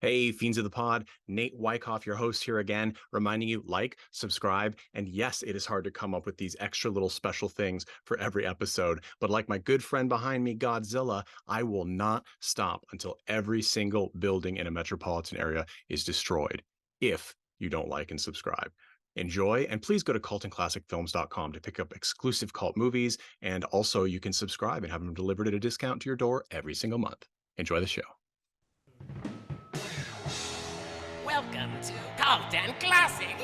Hey, Fiends of the Pod, Nate Wyckoff, your host here again, reminding you like, subscribe, and yes, it is hard to come up with these extra little special things for every episode. But like my good friend behind me, Godzilla, I will not stop until every single building in a metropolitan area is destroyed if you don't like and subscribe. Enjoy, and please go to cultandclassicfilms.com to pick up exclusive cult movies, and also you can subscribe and have them delivered at a discount to your door every single month. Enjoy the show. Welcome to Cult and Classic.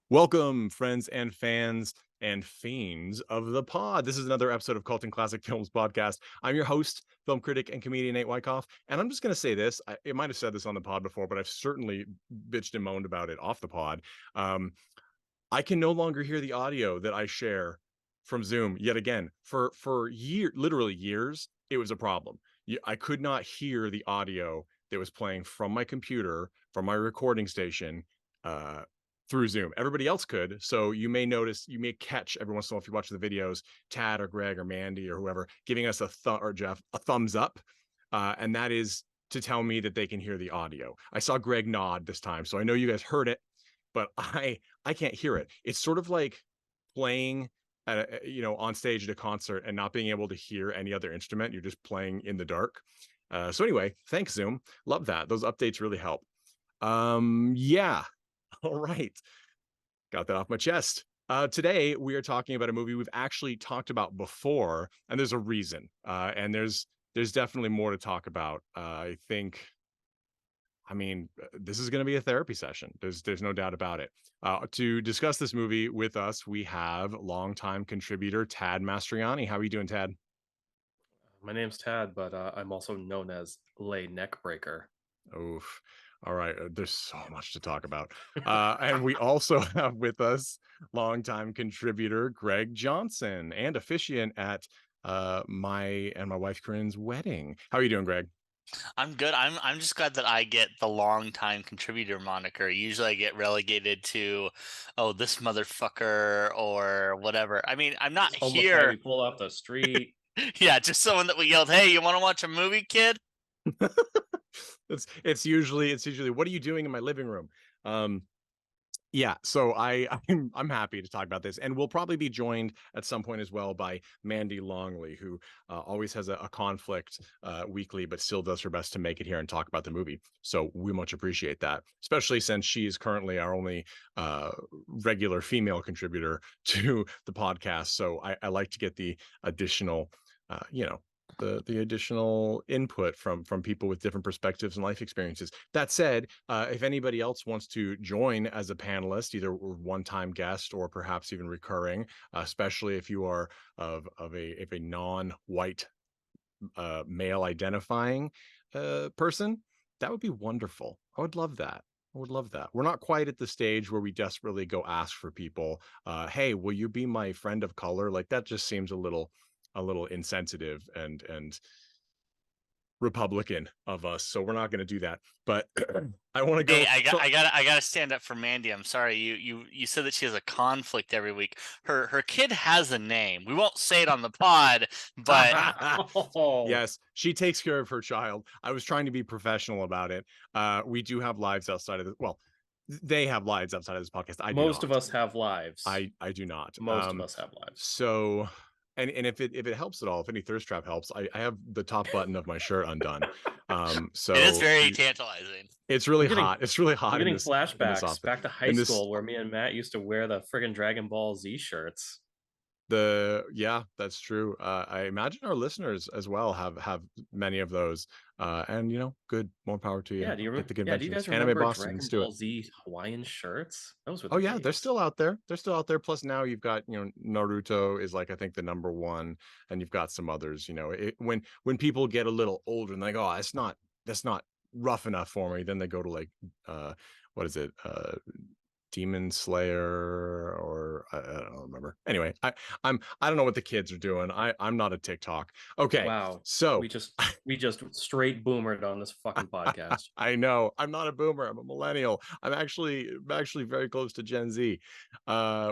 Welcome, friends and fans and fiends of the pod. This is another episode of Cult and Classic Films podcast. I'm your host, film critic and comedian Nate Wyckoff, and I'm just going to say this. I might have said this on the pod before, but I've certainly bitched and moaned about it off the pod. I can no longer hear the audio that I share from Zoom yet again. For literally years, it was a problem. I could not hear the audio that was playing from my computer, from my recording station, through Zoom. Everybody else could. So you may catch every once in a while, if you watch the videos, Tad or Greg or Mandy or whoever giving us or Jeff a thumbs up. And that is to tell me that they can hear the audio. I saw Greg nod this time, so I know you guys heard it, but I can't hear it. It's sort of like playing on stage at a concert and not being able to hear any other instrument. You're just playing in the dark. So anyway, thanks Zoom. Love that. Those updates really help. Yeah. All right. Got that off my chest. Today we are talking about a movie we've actually talked about before, and there's a reason. And there's definitely more to talk about. I mean, this is going to be a therapy session. There's no doubt about it. To discuss this movie with us, we have longtime contributor Tad Mastroianni. How are you doing, Tad? My name's Tad, but I'm also known as Lay Neckbreaker. Oof. All right. There's so much to talk about. And we also have with us longtime contributor Greg Johnson and officiant at my and my wife Corinne's wedding. How are you doing, Greg? I'm good. I'm just glad that I get the long-time contributor moniker. Usually I get relegated to, oh, this motherfucker or whatever. I mean, I'm not Homeless guy here. we pull off the street. Yeah, just someone that we yelled, "Hey, you want to watch a movie, kid?" It's usually what are you doing in my living room? Yeah, so I'm happy to talk about this, and we'll probably be joined at some point as well by Mandy Longley, who always has a conflict weekly, but still does her best to make it here and talk about the movie. So we much appreciate that, especially since she is currently our only regular female contributor to the podcast. So I like to get the additional, the additional input from people with different perspectives and life experiences. That said, if anybody else wants to join as a panelist, either one-time guest or perhaps even recurring, especially if you are of a non-white male identifying person, that would be wonderful. I would love that. I would love that. We're not quite at the stage where we desperately go ask for people, hey, will you be my friend of color? Like that just seems a little insensitive and Republican of us, so we're not going to do that. But I want to go. Hey, I gotta stand up for Mandy. I'm sorry. You said that she has a conflict every week. Her kid has a name. We won't say it on the pod, but Yes, she takes care of her child. I was trying to be professional about it. We do have lives outside of this. Well, they have lives outside of this podcast. Most of us have lives. I do not. Most of us have lives. So, and if it helps at all, if any thirst trap helps, I have the top button of my shirt undone. So it is very tantalizing. It's really hot. It's really hot. I'm getting flashbacks back to high school where me and Matt used to wear the friggin' Dragon Ball Z shirts. Yeah, that's true. I imagine our listeners as well have many of those. And good, more power to you. Yeah, do you remember? Do you guys Anime remember Boston, Dragon Ball Z Hawaiian shirts? Those were. Oh yeah, they're still out there. They're still out there. Plus now you've got Naruto is like I think the number one, and you've got some others. When people get a little older and they go, oh, that's not rough enough for me. Then they go to like what is it? Demon Slayer, or I don't remember. Anyway, I don't know what the kids are doing. I'm not a TikTok. Okay. Wow. So we just straight boomered on this fucking podcast. I know. I'm not a boomer. I'm a millennial. I'm actually very close to Gen Z.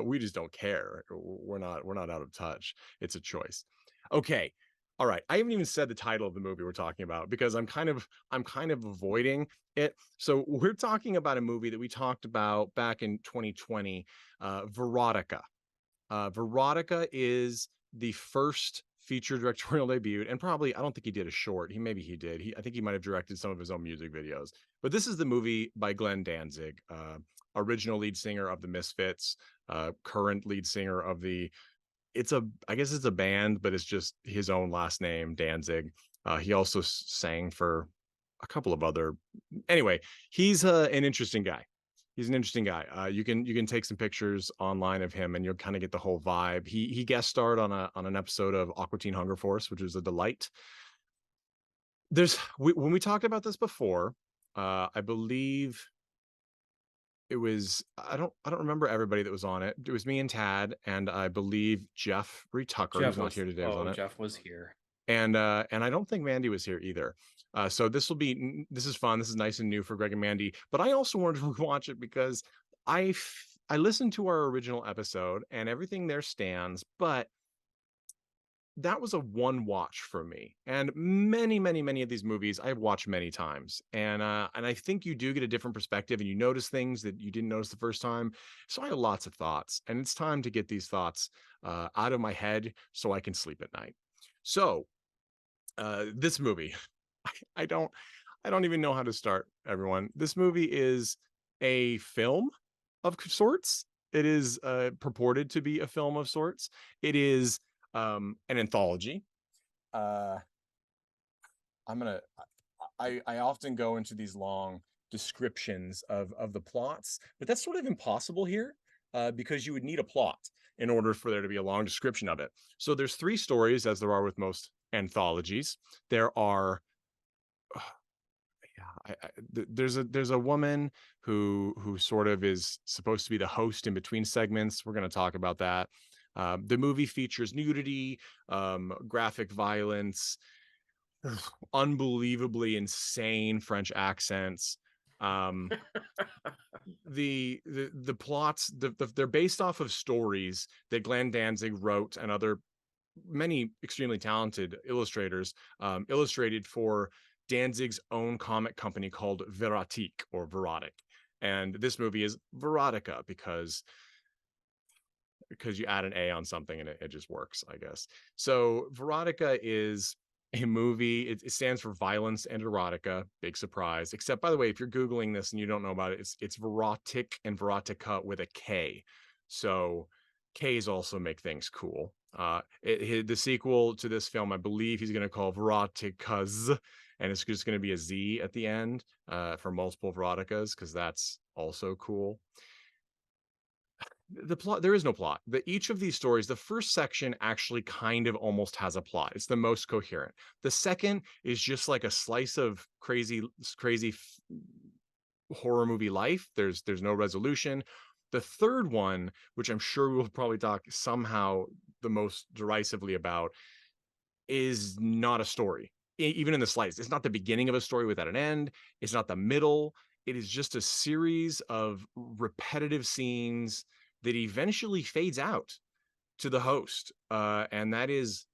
We just don't care. We're not out of touch. It's a choice. Okay. All right, I haven't even said the title of the movie we're talking about because I'm kind of avoiding it. So we're talking about a movie that we talked about back in 2020, Verotika. Verotika is the first feature directorial debut, and probably I don't think he did a short. Maybe he did. I think he might have directed some of his own music videos. But this is the movie by Glenn Danzig, original lead singer of the Misfits, current lead singer of the. I guess it's a band, but it's just his own last name, Danzig. He also sang for a couple of other. Anyway, he's an interesting guy. He's an interesting guy. You can take some pictures online of him, and you'll kind of get the whole vibe. He guest starred on an episode of Aqua Teen Hunger Force, which was a delight. When we talked about this before, I believe it was I don't remember everybody that was on it. It was me and Tad, and I believe Jeff Tucker, who's not here today, was on it. Jeff was here. And I don't think Mandy was here either. So this is fun. This is nice and new for Greg and Mandy. But I also wanted to watch it because I listened to our original episode and everything there stands, but that was a one watch for me. And many of these movies I've watched many times. And I think you do get a different perspective and you notice things that you didn't notice the first time. So I have lots of thoughts, and it's time to get these thoughts out of my head so I can sleep at night. So this movie, I don't even know how to start, everyone. This movie is a film of sorts. It is purported to be a film of sorts. It is an anthology. I often go into these long descriptions of the plots, but that's sort of impossible here because you would need a plot in order for there to be a long description of it. So there's 3 stories, as there are with most anthologies. There are there's a woman who sort of is supposed to be the host in between segments. We're going to talk about that. The movie features nudity, graphic violence, unbelievably insane French accents. The plots, they're based off of stories that Glenn Danzig wrote and many extremely talented illustrators illustrated for Danzig's own comic company called Verotik or Verotic. And this movie is Verotika because you add an A on something and it just works, I guess. So Verotika is a movie. It stands for violence and erotica. Big surprise. Except, by the way, if you're Googling this and you don't know about it, it's Verotic and Verotika with a K. So K's also make things cool. The sequel to this film, I believe he's going to call Verotika's, and it's just going to be a Z at the end for multiple Verotikas, because that's also cool. The plot, there is no plot. Each of these stories, the first section actually kind of almost has a plot. It's the most coherent. The second is just like a slice of crazy horror movie life. There's no resolution. The third one, which I'm sure we'll probably talk somehow the most derisively about, is not a story, even in the slightest. It's not the beginning of a story without an end. It's not the middle. It is just a series of repetitive scenes that eventually fades out to the host, and that is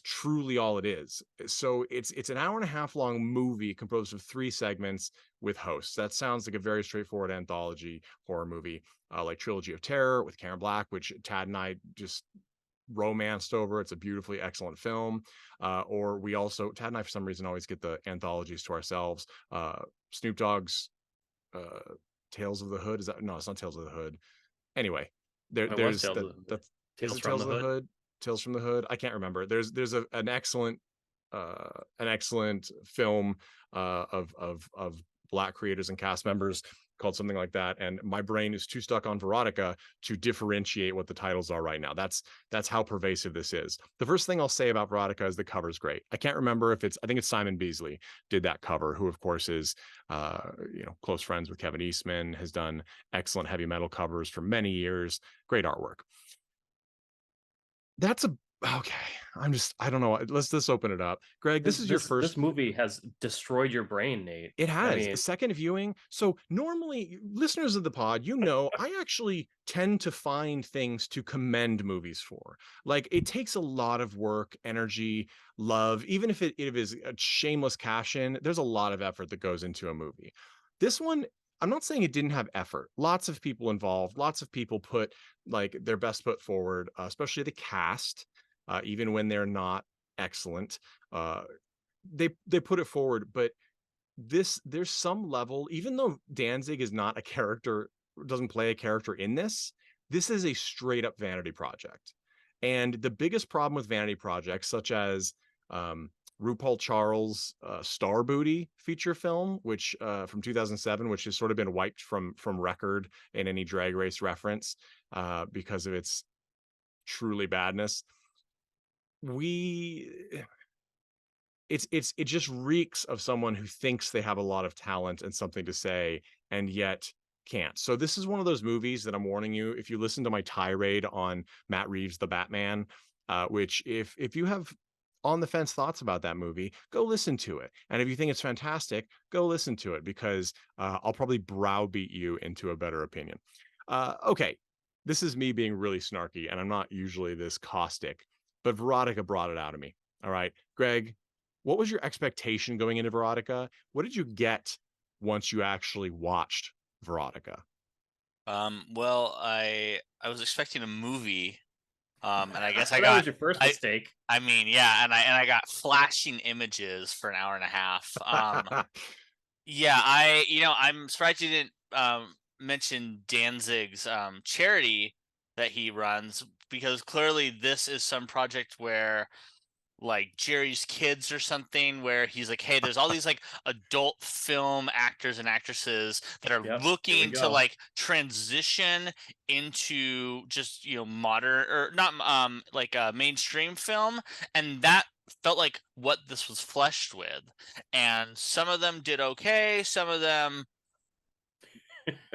truly all it is. So it's an hour and a half long movie composed of 3 segments with hosts. That sounds like a very straightforward anthology horror movie, like Trilogy of Terror with Karen Black, which Tad and I just romanced over. It's a beautifully excellent film. Or we also, Tad and I for some reason always get the anthologies to ourselves. Snoop Dogg's Tales of the Hood. No, it's not Tales of the Hood. Anyway, there's Tales from the Hood. Tales from the Hood. I can't remember. There's an excellent film of Black creators and cast members called something like that, and my brain is too stuck on Verotika to differentiate what the titles are right now. That's how pervasive this is. The first thing I'll say about Verotika is the cover's great. I can't remember if I think it's Simon Beasley did that cover, who of course is close friends with Kevin Eastman, has done excellent heavy metal covers for many years. Great artwork. That's okay, I don't know. Let's open it up. Greg, this is your This first. movie has destroyed your brain, Nate. It I has. mean, Second viewing. So normally, listeners of the pod, you know, I actually tend to find things to commend movies for. Like, it takes a lot of work, energy, love, even if it is a shameless cash in, there's a lot of effort that goes into a movie. This one, I'm not saying it didn't have effort. Lots of people involved, lots of people put like their best foot forward, especially the cast, even when they're not excellent. Uh, they put it forward, but there's some level, even though Danzig is not a character, doesn't play a character in this is a straight up vanity project. And the biggest problem with vanity projects, such as um, RuPaul Charles' Star Booty feature film, which from 2007, which has sort of been wiped from record in any Drag Race reference because of its truly badness. We it just reeks of someone who thinks they have a lot of talent and something to say and yet can't. So this is one of those movies that I'm warning you, if you listen to my tirade on Matt Reeves' The Batman, which if you have on the fence thoughts about that movie, go listen to it. And if you think it's fantastic, go listen to it because I'll probably browbeat you into a better opinion. Okay, this is me being really snarky, and I'm not usually this caustic, but Verotika brought it out of me. All right, Greg, what was your expectation going into Verotika? What did you get once you actually watched Verotika? Well, I was expecting a movie, and I guess I that got was your first I mistake. I mean, yeah, and I got flashing images for an hour and a half. Yeah, I'm surprised you didn't mention Danzig's charity that he runs, because clearly this is some project where, like, Jerry's Kids or something, where he's like, hey, there's all these like adult film actors and actresses that are Yep, here we looking to go. like transition into just, modern, or not, like mainstream film, and that felt like what this was fleshed with. And some of them did okay, some of them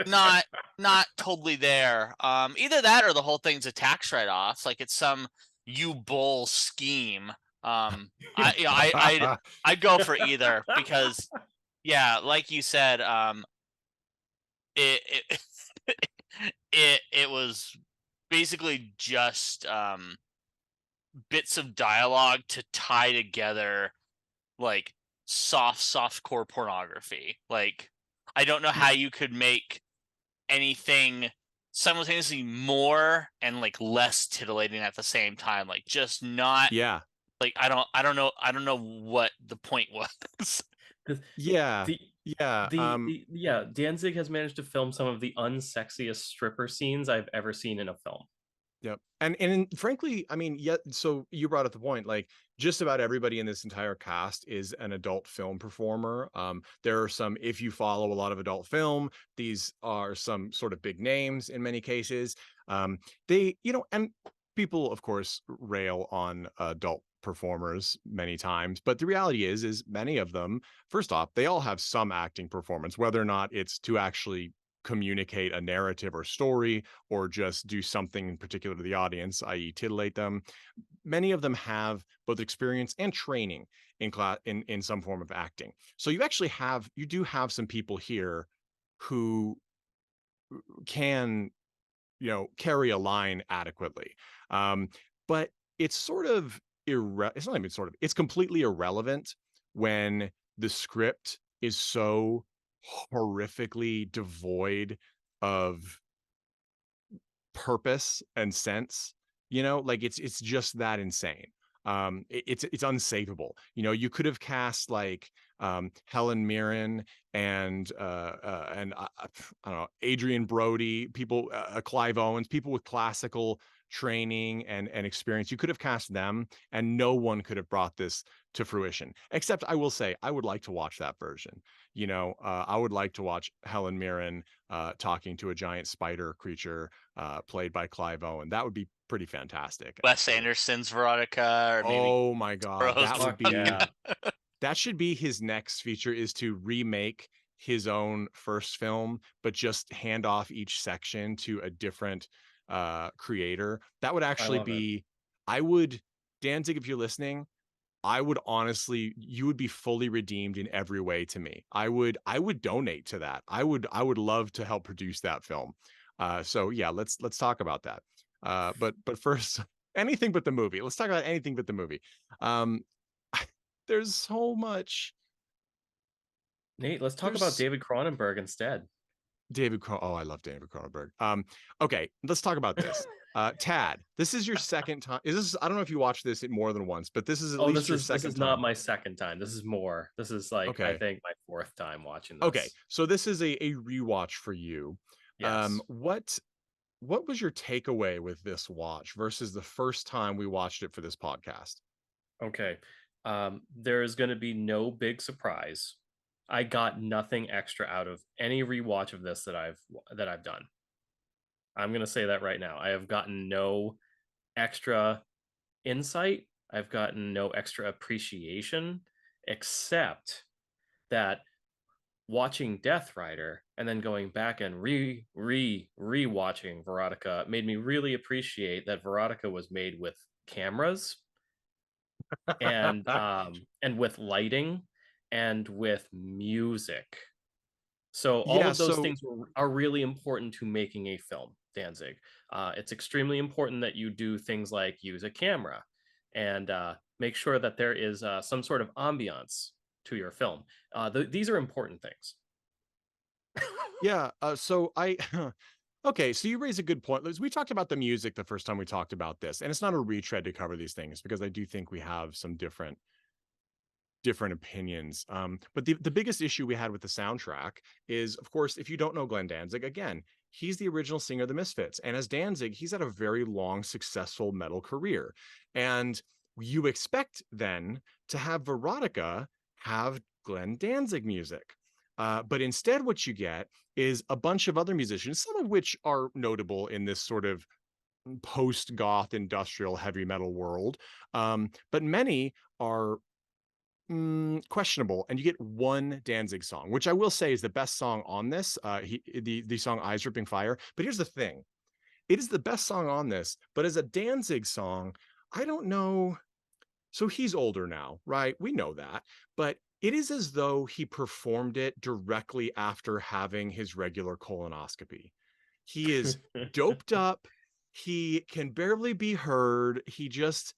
not not totally there. Either that or the whole thing's a tax write-off, like it's some you bull scheme. I'd go for either, because yeah, like you said, it it was basically just bits of dialogue to tie together like soft core pornography. Like, I don't know how you could make anything simultaneously more and like less titillating at the same time. Like, just not Yeah. like, I don't know what the point was. 'Cause Yeah. the Yeah. yeah, Danzig has managed to film some of the unsexiest stripper scenes I've ever seen in a film. Yep. And frankly, I mean, yet so you brought up the point, like just about everybody in this entire cast is an adult film performer. There are some, if you follow a lot of adult film, these are some sort of big names in many cases. They, and people of course rail on adult performers many times, but the reality is many of them, first off, they all have some acting performance, whether or not it's to actually communicate a narrative or story or just do something in particular to the audience, i.e., titillate them. Many of them have both experience and training in class in some form of acting. So you do have some people here who can carry a line adequately. Um, but it's sort of it's not even sort of, it's completely irrelevant when the script is so horrifically devoid of purpose and sense, like it's just that insane. It's unsavable. You could have cast like Helen Mirren and I don't know, Adrian Brody, people, Clive Owens, people with classical training and experience. You could have cast them and no one could have brought this to fruition. Except I will say I would like to watch that version. I would like to watch Helen Mirren talking to a giant spider creature played by Clive Owen. That would be pretty fantastic, Wes actually. Anderson's Verotica, or maybe Oh my God, Burroughs' Fuck Veronica. yeah. that should be his next feature, is to remake his own first film, but just hand off each section to a different creator. That would I actually love it. be, I would Danzig, if you're listening, I would honestly, you would be fully redeemed in every way to me. I would donate to that. I would love to help produce that film. So yeah, let's talk about that. But first, anything but the movie. Let's talk about anything but the movie. Um, there's so much. Nate, let's talk about There's David Cronenberg instead. Oh, I love David Cronenberg. Okay, let's talk about this. Tad, this is your second time. Is this? I don't know if you watched this more than once, but this is at Oh, least your this second is time. not my second time. This is more. This is like I Okay. think my fourth time watching this. Okay, so this is a rewatch for you. Yes. What was your takeaway with this watch versus the first time we watched it for this podcast? Okay. There is going to be no big surprise. I got nothing extra out of any rewatch of this that I've done. I'm going to say that right now. I have gotten no extra insight. I've gotten no extra appreciation, except that watching Death Rider and then going back and rewatching Verotika made me really appreciate that Verotika was made with cameras and with lighting and with music. So all of those things are really important to making a film, Danzig. It's extremely important that you do things like use a camera and make sure that there is some sort of ambiance to your film. These are important things. Yeah. So I. Okay, so you raise a good point. We talked about the music the first time we talked about this, and it's not a retread to cover these things because I do think we have some different opinions. But the biggest issue we had with the soundtrack is, of course, if you don't know Glenn Danzig, again, he's the original singer of the Misfits. And as Danzig, he's had a very long, successful metal career. And you expect then to have Verotika have Glenn Danzig music. But instead, what you get is a bunch of other musicians, some of which are notable in this sort of post-goth industrial heavy metal world. But many are questionable, and you get one Danzig song, which I will say is the best song on this. The song "Eyes Dripping Fire." But here's the thing: it is the best song on this. But as a Danzig song, I don't know. So he's older now, right? We know that, but it is as though he performed it directly after having his regular colonoscopy. He is doped up. He can barely be heard. He just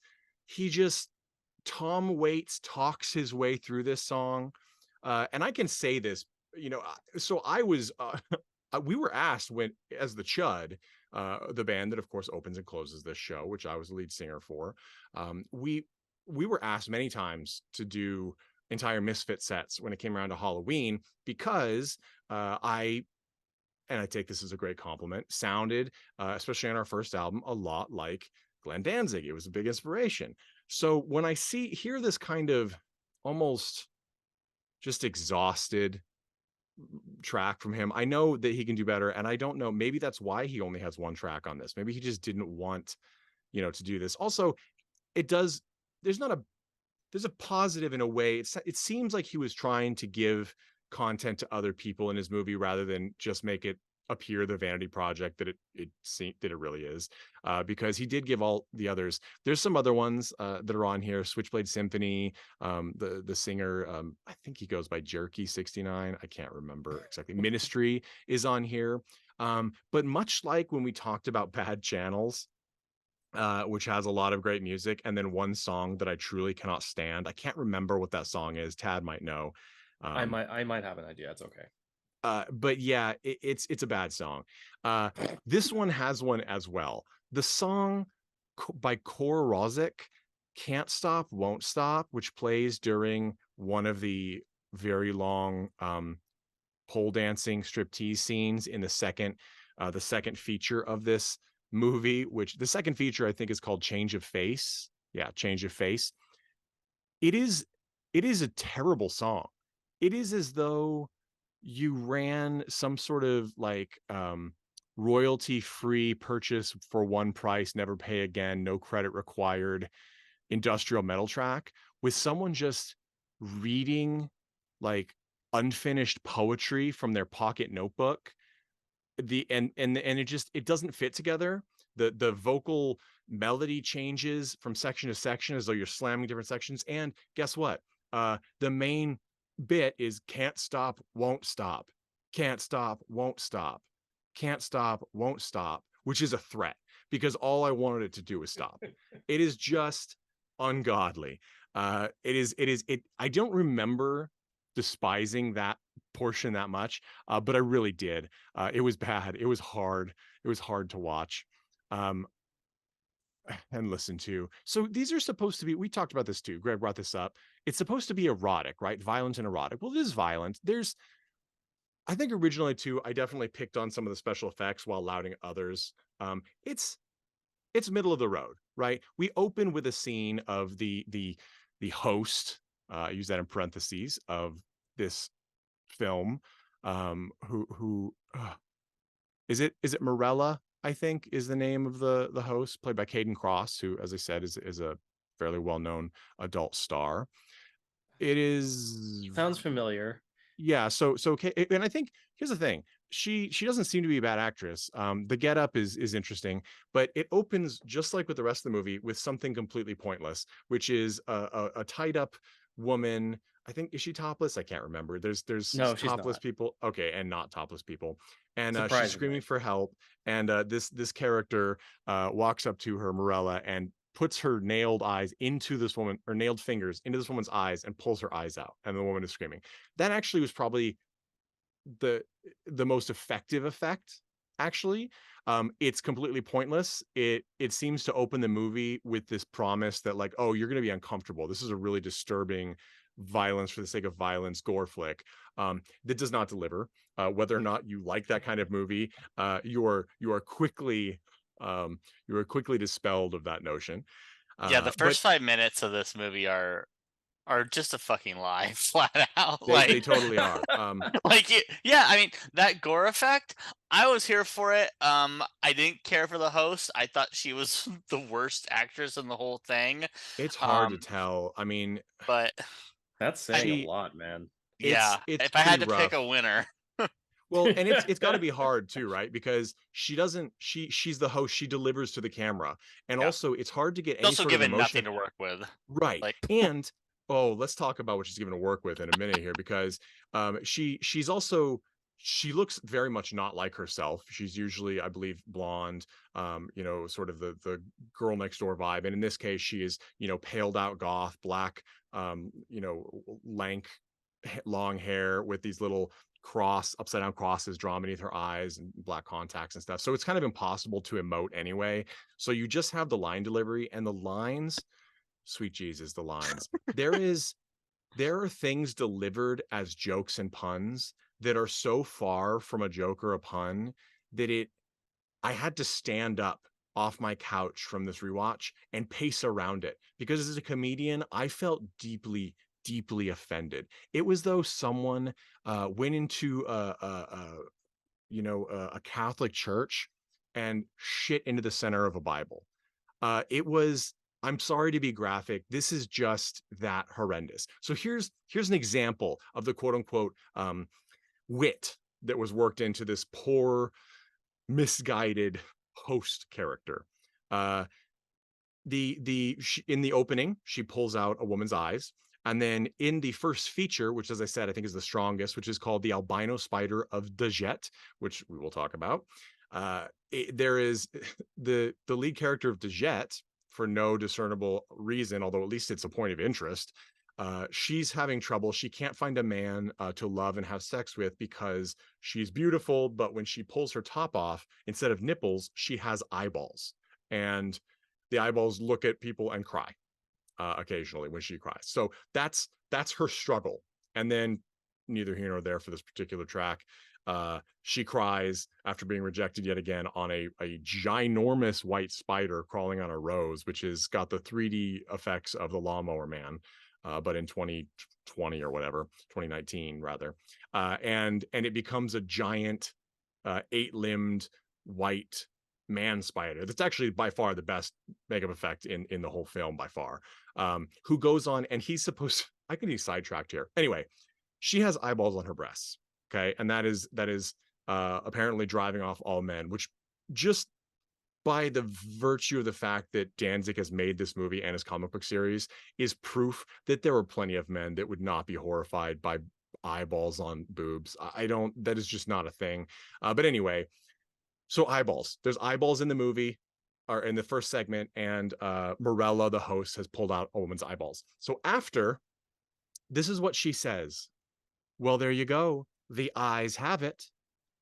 Tom Waits talks his way through this song. And I can say this, so I was, we were asked when, as the Chud, the band that of course opens and closes this show, which I was the lead singer for, we were asked many times to do entire Misfit sets when it came around to Halloween because and I take this as a great compliment, sounded, especially on our first album, a lot like Glenn Danzig. It was a big inspiration. So when I hear this kind of almost just exhausted track from him, I know that he can do better. And I don't know, maybe that's why he only has one track on this. Maybe he just didn't want, to do this. Also, there's a positive in a way. It seems like he was trying to give content to other people in his movie rather than just make it appear the vanity project that it really is, because he did give all the others. There's some other ones that are on here: Switchblade Symphony, the singer, I think he goes by Jerky 69, I can't remember exactly. Ministry is on here, but much like when we talked about Bad Channels, which has a lot of great music, and then one song that I truly cannot stand. I can't remember what that song is. Tad might know. I might have an idea. It's okay. But yeah, it's a bad song. This one has one as well. The song by Kor Rozik, "Can't Stop, Won't Stop," which plays during one of the very long pole dancing striptease scenes in the second feature of this movie, which the second feature I think is called Change of Face. Yeah, Change of Face. It is a terrible song. It is as though you ran some sort of like royalty free purchase for one price, never pay again, no credit required industrial metal track with someone just reading like unfinished poetry from their pocket notebook. And it doesn't fit together. The vocal melody changes from section to section as though you're slamming different sections. And guess what? The main bit is can't stop, won't stop, can't stop, won't stop, can't stop, won't stop, which is a threat because all I wanted it to do was stop. It is just ungodly. I don't remember despising that portion that much, but I really did. It was bad. It was hard. It was hard to watch. And listen to. So these are supposed to be, we talked about this too. Greg brought this up. It's supposed to be erotic, right? Violent and erotic. Well, it is violent. I think originally too, I definitely picked on some of the special effects while lauding others. It's middle of the road, right? We open with a scene of the host, I use that in parentheses, of this film, who is it Morella, I think is the name of the host, played by Caden Cross, who, as I said, is a fairly well-known adult star. It is Sounds familiar. yeah, so and I think here's the thing. She doesn't seem to be a bad actress. The getup is interesting, but it opens just like with the rest of the movie with something completely pointless, which is a tied up woman. I think, is she topless? I can't remember. There's No, she's topless not. people, okay, and not topless people, and she's Surprisingly. screaming for help. And this character walks up to her, Morella, and puts her nailed eyes into this woman, or nailed fingers into this woman's eyes, and pulls her eyes out, and the woman is screaming. That actually was probably the most effective effect, actually. It's completely pointless. It seems to open the movie with this promise that, like, oh, you're going to be uncomfortable. This is a really disturbing violence for the sake of violence gore flick, that does not deliver. Whether or not you like that kind of movie, you are quickly dispelled of that notion. Yeah, the But first 5 minutes of this movie are just a fucking lie, flat out. they totally are. Yeah, I mean, that gore effect, I was here for it. I didn't care for the host. I thought she was the worst actress in the whole thing. It's hard to tell. I mean, But That's saying she- a lot, man. yeah, it's if I had pretty to pick rough. a winner, Well, and it's got to be hard too, right? Because she's the host, she delivers to the camera. And Yeah. also it's hard to get she's any also sort of given emotion. nothing to work with. Right. Like, And oh, let's talk about what she's given to work with in a minute here, because she's also, she looks very much not like herself. She's usually, I believe, blonde, sort of the girl next door vibe. And in this case, she is, paled out goth, black, lank, long hair with these little upside down crosses drawn beneath her eyes and black contacts and stuff. So it's kind of impossible to emote anyway. So you just have the line delivery, and the lines, sweet Jesus, the lines. There are things delivered as jokes and puns that are so far from a joke or a pun that I had to stand up off my couch from this rewatch and pace around it, because as a comedian, I felt deeply, deeply offended. It was though someone went into a Catholic church and shit into the center of a Bible. It was, I'm sorry to be graphic, this is just that horrendous. So here's an example of the quote unquote wit that was worked into this poor, misguided host character. In the opening, she pulls out a woman's eyes. And then in the first feature, which, as I said, I think is the strongest, which is called the Albino Spider of Dajette, which we will talk about. There is the lead character of Dajette, for no discernible reason, although at least it's a point of interest. She's having trouble. She can't find a man to love and have sex with because she's beautiful, but when she pulls her top off, instead of nipples, she has eyeballs. And the eyeballs look at people and cry occasionally when she cries. So that's her struggle. And then, neither here nor there for this particular track, she cries after being rejected yet again on a ginormous white spider crawling on a rose, which has got the 3D effects of the Lawnmower Man, but in 2020 or whatever, 2019 rather. And it becomes a giant 8-limbed white man spider that's actually by far the best makeup effect in the whole film by far, who goes on, and he's supposed to, I can be sidetracked here. Anyway, she has eyeballs on her breasts, okay, and that is apparently driving off all men, which just by the virtue of the fact that Danzig has made this movie and his comic book series, is proof that there are plenty of men that would not be horrified by eyeballs on boobs. I don't, that is just not a thing. But anyway, so eyeballs. There's eyeballs in the movie, or in the first segment, and Morella, the host, has pulled out a woman's eyeballs. So after, this is what she says. Well, there you go. The eyes have it.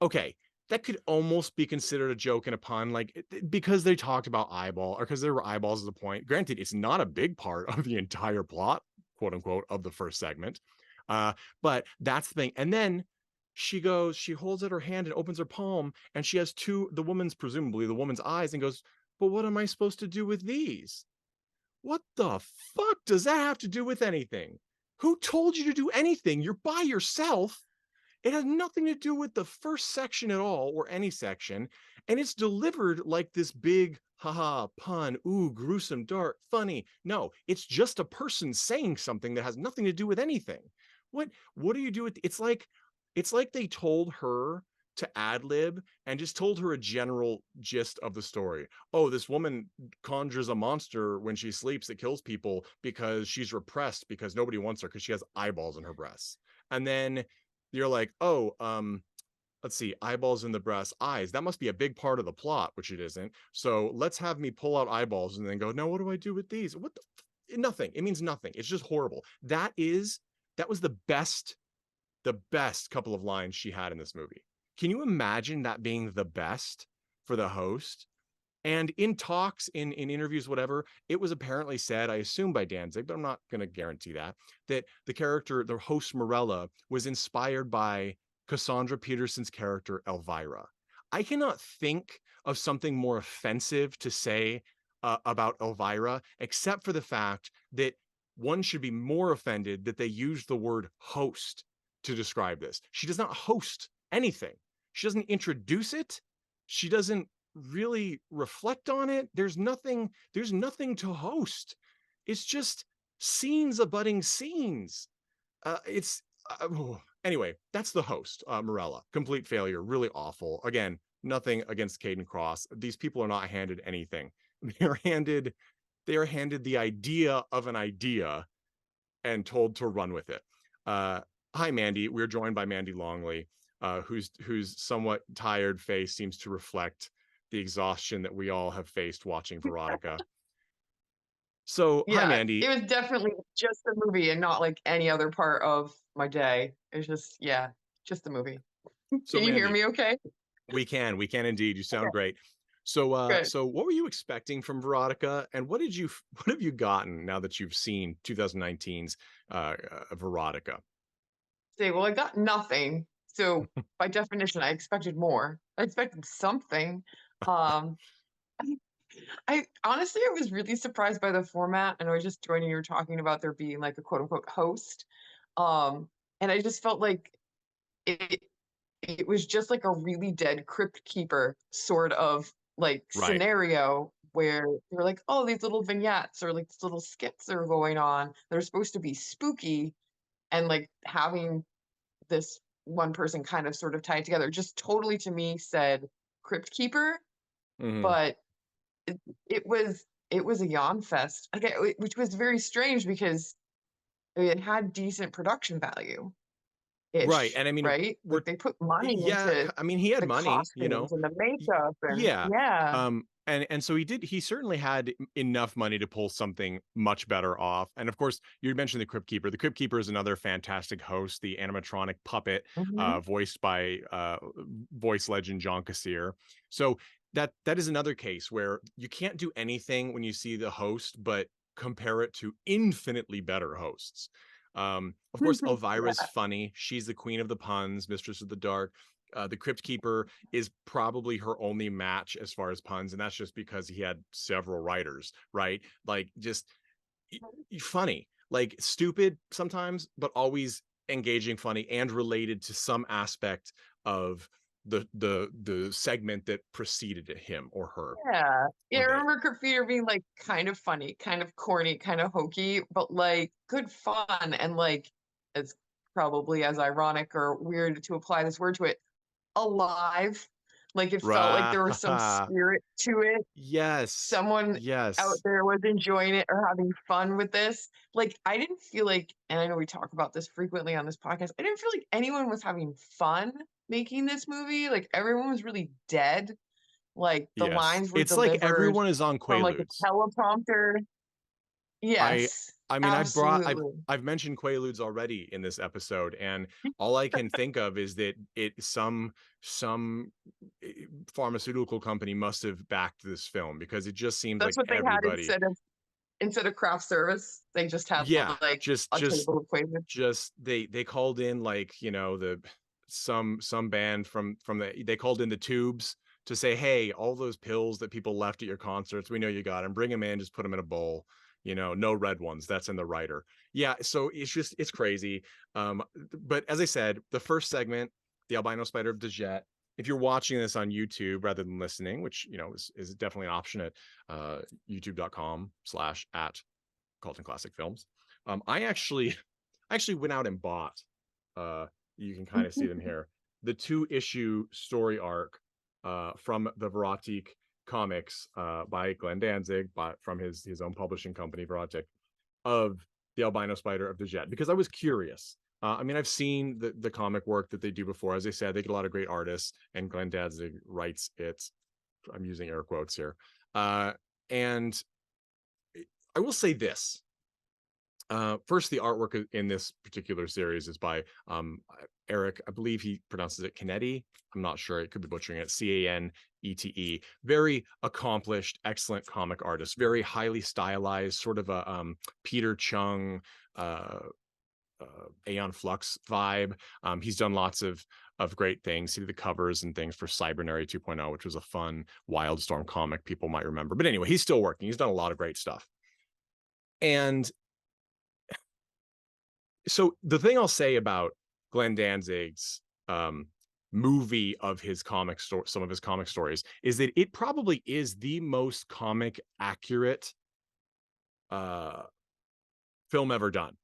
Okay, that could almost be considered a joke and a pun, like, because they talked about eyeball, or because there were eyeballs as a point. Granted, it's not a big part of the entire plot, quote unquote, of the first segment. But that's the thing. And then she holds out her hand and opens her palm, and she has presumably the woman's eyes, and goes, but what am I supposed to do with these? What the fuck does that have to do with anything? Who told you to do anything? You're by yourself. It has nothing to do with the first section at all, or any section. And it's delivered like this big, haha, pun, ooh, gruesome, dark, funny. No, it's just a person saying something that has nothing to do with anything. What do you do with, it's like they told her to ad lib and just told her a general gist of the story. Oh, this woman conjures a monster when she sleeps that kills people because she's repressed because nobody wants her because she has eyeballs in her breasts. And then you're like, oh, let's see, eyeballs in the breast, eyes. That must be a big part of the plot, which it isn't. So let's have me pull out eyeballs and then go, no, what do I do with these? What the nothing. It means nothing. It's just horrible. That was the best couple of lines she had in this movie. Can you imagine that being the best for the host? And in talks, in interviews, whatever, it was apparently said, I assume by Danzig, but I'm not going to guarantee that the character, the host Morella, was inspired by Cassandra Peterson's character Elvira. I cannot think of something more offensive to say about Elvira, except for the fact that one should be more offended that they used the word host to describe this. She does not host anything. She doesn't introduce it. She doesn't really reflect on it. There's nothing to host. It's just scenes abutting scenes. Anyway, that's the host, Morella. Complete failure, really awful. Again, nothing against Caden Cross. These people are not handed anything. They are handed the idea of an idea and told to run with it. Hi, Mandy. We're joined by Mandy Longley, whose somewhat tired face seems to reflect the exhaustion that we all have faced watching Verotika. So, Yeah, hi, Mandy. it was definitely just the movie and not like any other part of my day. It was just, yeah, just the movie. So, Can you hear Mandy, me okay? we can indeed. You sound Okay, great. So, good. so what were you expecting from Verotika, and what have you gotten now that you've seen 2019's Verotika? Say, well, I got nothing. So by definition, I expected more. I expected something. Um, I honestly, I was really surprised by the format, and I was just joining you were talking about there being like a quote unquote host. And I just felt like it it was just like a really dead crypt keeper sort of like Right. scenario where they're like, oh, these little vignettes or like these little skits are going on. They're supposed to be spooky, and like having this one person kind of sort of tied together just totally to me said crypt keeper, Hmm. but it, it was a yawn fest, okay, which was very strange because it had decent production value Right. ish, And I mean, right? Like they put money yeah, into I mean, he had the money, costumes and the makeup and yeah. yeah. And so he certainly had enough money to pull something much better off. And of course, you mentioned the Crypt Keeper. The Crypt Keeper is another fantastic host, the animatronic puppet, Mhm. voiced by voice legend John Kassir. So that is another case where you can't do anything when you see the host, but compare it to infinitely better hosts. Of course, Elvira's Yeah. funny. She's the queen of the puns, mistress of the dark. The Crypt Keeper is probably her only match as far as puns, and that's just because he had several writers, right? Like just funny, like stupid sometimes, but always engaging, funny, and related to some aspect of the segment that preceded him or her Yeah. Yeah, or I they. remember Crypt Feeder being like kind of funny, kind of corny, kind of hokey, but like good fun and like it's probably as ironic or weird to apply this word to it, alive. Like, it felt like there was some Right. spirit to it. Yes. Someone out Yes. there was enjoying it or having fun with this. Like, I didn't feel like, and I know we talk about this frequently on this podcast, I didn't feel like anyone was having fun making this movie. Like, everyone was really dead. Like, the Yes. lines were It's like delivered everyone is on from, like, Quaaludes. a teleprompter. I Yes, I mean, absolutely. I've mentioned Quaaludes already in this episode, and all I can think of is that some eh, pharmaceutical company must have backed this film, because it just seems That's like what they had everybody. instead of craft service. They just had, Yeah, like, just a just table of Quaaludes. just they called in, like, the some band from they called in the Tubes to say, hey, all those pills that people left at your concerts, we know you got them, bring them in, just put them in a bowl, no red ones, that's in the writer. Yeah, so it's crazy. But as I said, the first segment, the Albino Spider of Dajette, if you're watching this on YouTube rather than listening, which is definitely an option at youtube.com/at Cult and Classic Films. I actually went out and bought. You can kind of see them here. The 2-issue story arc from the Verotika comics by Glenn Danzig, from his own publishing company, Verotika, of the Albino Spider of Dajette, because I was curious. I mean, I've seen the comic work that they do before. As I said, they get a lot of great artists, and Glenn Danzig writes it. I'm using air quotes here. And I will say this. First, the artwork in this particular series is by Eric, I believe he pronounces it Canetti. I'm not sure. It could be butchering it. Canete. Very accomplished, excellent comic artist. Very highly stylized, sort of a Peter Chung, Aeon Flux vibe. He's done lots of great things. He did the covers and things for Cybernary 2.0, which was a fun Wildstorm comic people might remember. But anyway, he's still working. He's done a lot of great stuff. And so the thing I'll say about Glenn Danzig's movie of his some of his comic stories, is that it probably is the most comic accurate film ever done.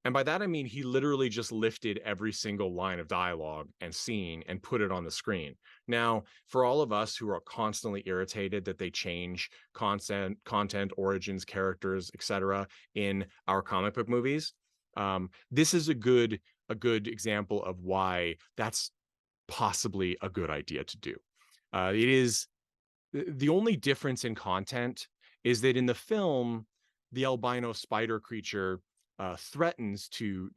And by that, I mean, he literally just lifted every single line of dialogue and scene and put it on the screen. Now, for all of us who are constantly irritated that they change content, origins, characters, etc., in our comic book movies, this is a good example of why that's possibly a good idea to do. It is the only difference in content is that in the film, the albino spider creature threatens to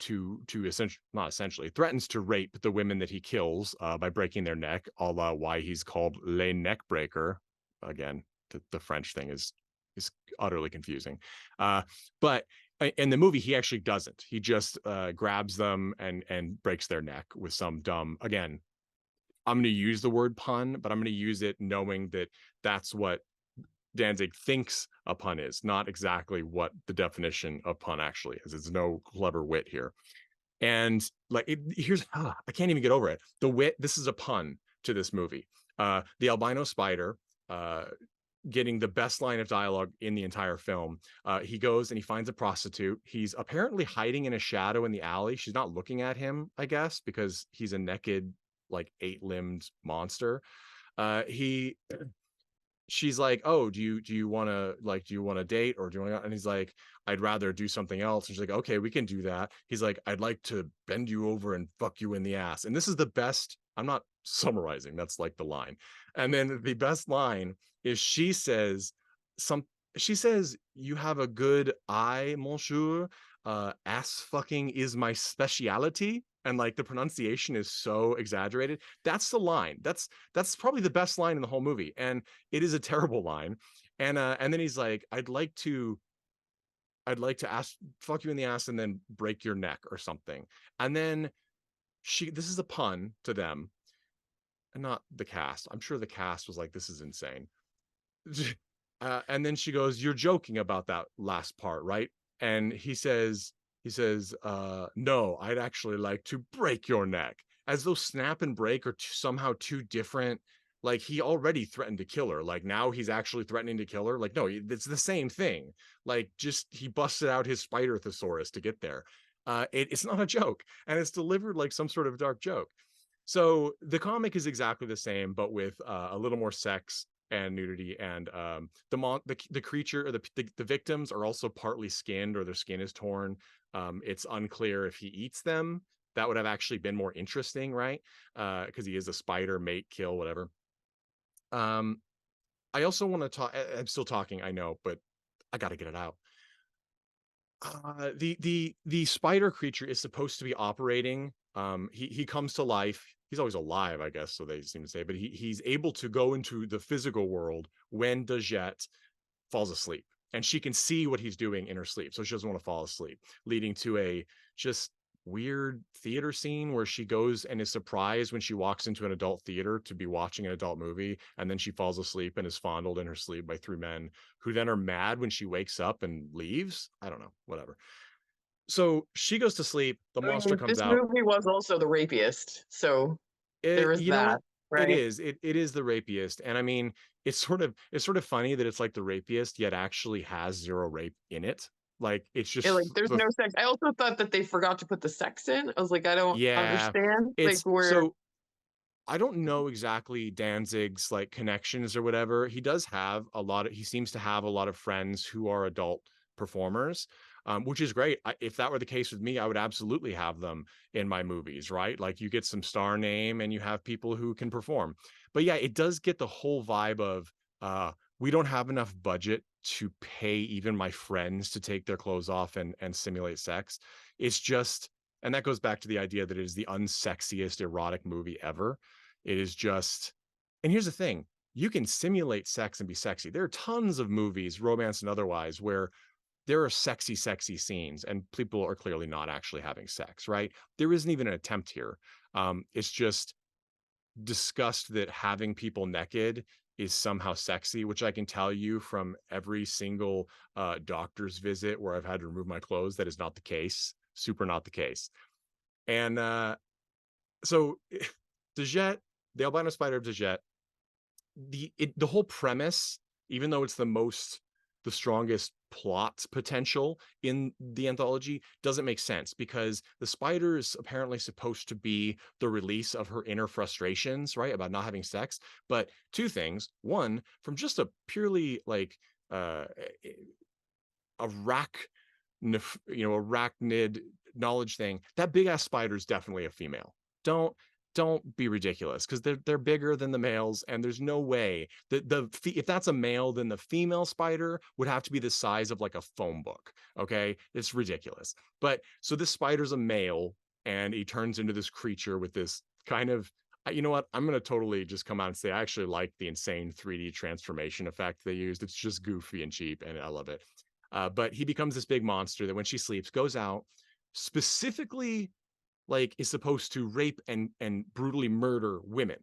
threatens to rape the women that he kills by breaking their neck, a la why he's called Le Neck Breaker. Again, the French thing is utterly confusing. But in the movie, he actually doesn't. He just grabs them and breaks their neck with some dumb, again, I'm going to use the word pun, but I'm going to use it knowing that that's what Danzig thinks a pun is, not exactly what the definition of pun actually is. It's no clever wit here. And like, I can't even get over it. The wit, this is a pun to this movie. The albino spider, getting the best line of dialogue in the entire film. He goes and he finds a prostitute. He's apparently hiding in a shadow in the alley. She's not looking at him, I guess, because he's a naked, like 8-limbed monster. She's like, oh, do you want to date, or do you want to, and he's like, I'd rather do something else. And she's like, okay, we can do that. He's like, I'd like to bend you over and fuck you in the ass. And this is the best, I'm not summarizing, that's like the line. And then the best line is she says, you have a good eye, monsieur. Ass fucking is my speciality. And like the pronunciation is so exaggerated. That's the line. That's probably the best line in the whole movie. And it is a terrible line. And then he's like, I'd like to fuck you in the ass and then break your neck or something. And then this is a pun to them, and not the cast. I'm sure the cast was like, this is insane. And then she goes, you're joking about that last part, right? And he says, no, I'd actually like to break your neck. As though snap and break are somehow two different, like he already threatened to kill her. Like now he's actually threatening to kill her. Like, no, it's the same thing. Like just, he busted out his spider thesaurus to get there. It's not a joke, and it's delivered like some sort of dark joke. So the comic is exactly the same, but with a little more sex and nudity, and the creature or the victims are also partly skinned, or their skin is torn. It's unclear if he eats them. That would have actually been more interesting, right? Because he is a spider, mate, kill, whatever. I also want to talk. I'm still talking, I know, but I got to get it out. The spider creature is supposed to be operating. He comes to life. He's always alive, I guess, so they seem to say, but he's able to go into the physical world when Dajette falls asleep, and she can see what he's doing in her sleep, so she doesn't want to fall asleep, leading to a just weird theater scene where she goes and is surprised when she walks into an adult theater to be watching an adult movie, and then she falls asleep and is fondled in her sleep by three men who then are mad when she wakes up and leaves. I don't know, whatever. So she goes to sleep, the I monster mean, comes this out. movie was also the rapiest, so there is You know that, what? It right? is. It is the rapiest. And I mean, it's sort of funny that it's like the rapiest, yet actually has zero rape in it. Like it's Yeah, just like there's no sex. I also thought that they forgot to put the sex in. I was like, I don't yeah. understand. Like It's where so I don't know exactly Danzig's like connections or whatever. He does have he seems to have a lot of friends who are adult performers, which is great. If that were the case with me, I would absolutely have them in my movies, right? Like you get some star name and you have people who can perform. But yeah, it does get the whole vibe of we don't have enough budget to pay even my friends to take their clothes off and simulate sex. It's just, and that goes back to the idea that it is the unsexiest erotic movie ever. It is just, and here's the thing, you can simulate sex and be sexy. There are tons of movies, romance and otherwise, where there are sexy, sexy scenes and people are clearly not actually having sex, right? There isn't even an attempt here. It's just discussed that having people naked is somehow sexy, which I can tell you from every single doctor's visit where I've had to remove my clothes, that is not the case. Super not the case. And so Dajette, the albino spider of Dajette, the whole premise, even though it's the strongest plot potential in the anthology, doesn't make sense because the spider is apparently supposed to be the release of her inner frustrations, right, about not having sex. But two things: one, from just a purely like uh arach arachnid knowledge thing, that big ass spider is definitely a female. Don't don't be ridiculous, because they're bigger than the males, and there's no way that if that's a male, then the female spider would have to be the size of like a phone book. Okay, it's ridiculous. But so this spider's a male, and he turns into this creature with this kind of, you know what? I'm gonna totally just come out and say I actually like the insane 3D transformation effect they used. It's just goofy and cheap, and I love it. But he becomes this big monster that when she sleeps goes out, specifically like is supposed to rape and brutally murder women.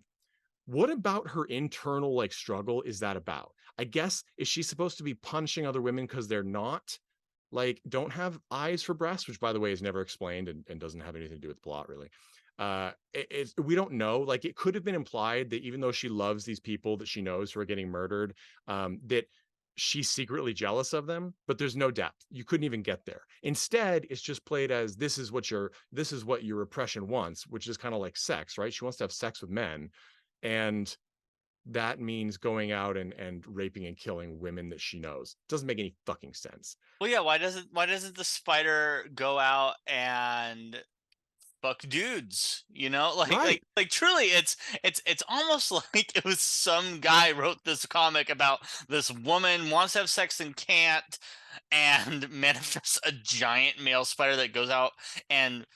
What about her internal like struggle is that about? I guess, is she supposed to be punishing other women because they're not like don't have eyes for breasts, which by the way is never explained and doesn't have anything to do with the plot really. We don't know. Like it could have been implied that even though she loves these people that she knows who are getting murdered, that she's secretly jealous of them, but there's no depth. You couldn't even get there. Instead, it's just played as this is what your oppression wants, which is kind of like sex, right? She wants to have sex with men, and that means going out and raping and killing women that she knows. Doesn't make any fucking sense. Well, yeah. Why doesn't the spider go out and fuck dudes? Like Right. truly, it's almost like it was some guy wrote this comic about this woman wants to have sex and can't, and manifests a giant male spider that goes out and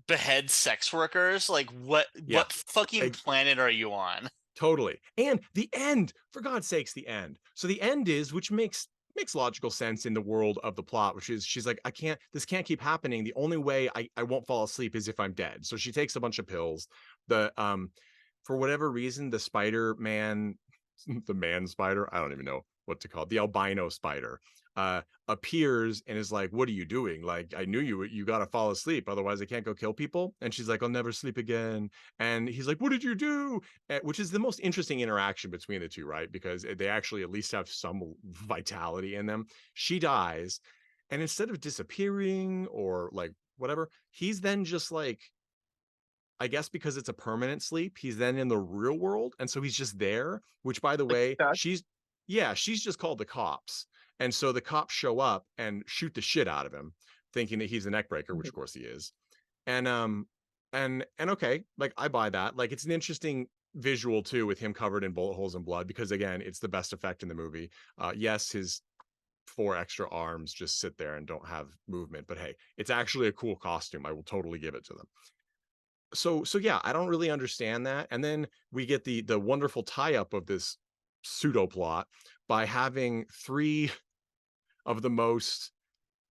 beheads sex workers. Like Yeah. what fucking planet are you on? Totally. And the end, for God's sakes, the end. So the end is, which makes logical sense in the world of the plot, which is she's like, this can't keep happening. The only way I won't fall asleep is if I'm dead. So she takes a bunch of pills. The For whatever reason, the Spider Man, the man spider, I don't even know what to call it, the albino spider, appears and is like, what are you doing? Like, I knew you got to fall asleep, otherwise I can't go kill people. And she's like, I'll never sleep again. And he's like, what did you do? Which is the most interesting interaction between the two, right? Because they actually at least have some vitality in them. She dies, and instead of disappearing or like whatever, he's then just like I guess because it's a permanent sleep, he's then in the real world, and so he's just there, which, by the Like way, stuck. she's just called the cops. And so the cops show up and shoot the shit out of him, thinking that he's a neck breaker, which Mhm. of course he is. And and okay, like I buy that. Like it's an interesting visual too, with him covered in bullet holes and blood, because again, it's the best effect in the movie. Yes, his 4 extra arms just sit there and don't have movement, but hey, it's actually a cool costume. I will totally give it to them. So yeah, I don't really understand that. And then we get the wonderful tie-up of this pseudo plot by having of the most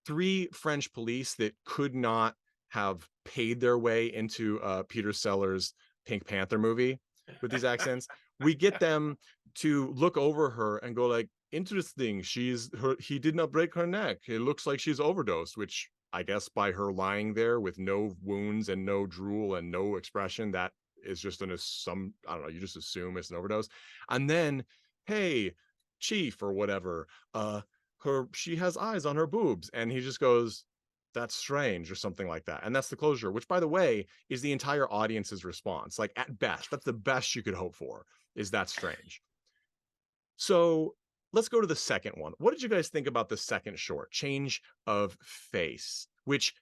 three French police that could not have paid their way into Peter Sellers' Pink Panther movie with these accents. We get them to look over her and go like, interesting, he did not break her neck. It looks like she's overdosed, which I guess by her lying there with no wounds and no drool and no expression, that is just some, I don't know, you just assume it's an overdose. And then, hey, chief or whatever, she has eyes on her boobs, and he just goes, that's strange, or something like that. And that's the closure, which by the way is the entire audience's response. Like at best, that's the best you could hope for, is that strange. So let's go to the second one. What did you guys think about the second short, Change of Face, which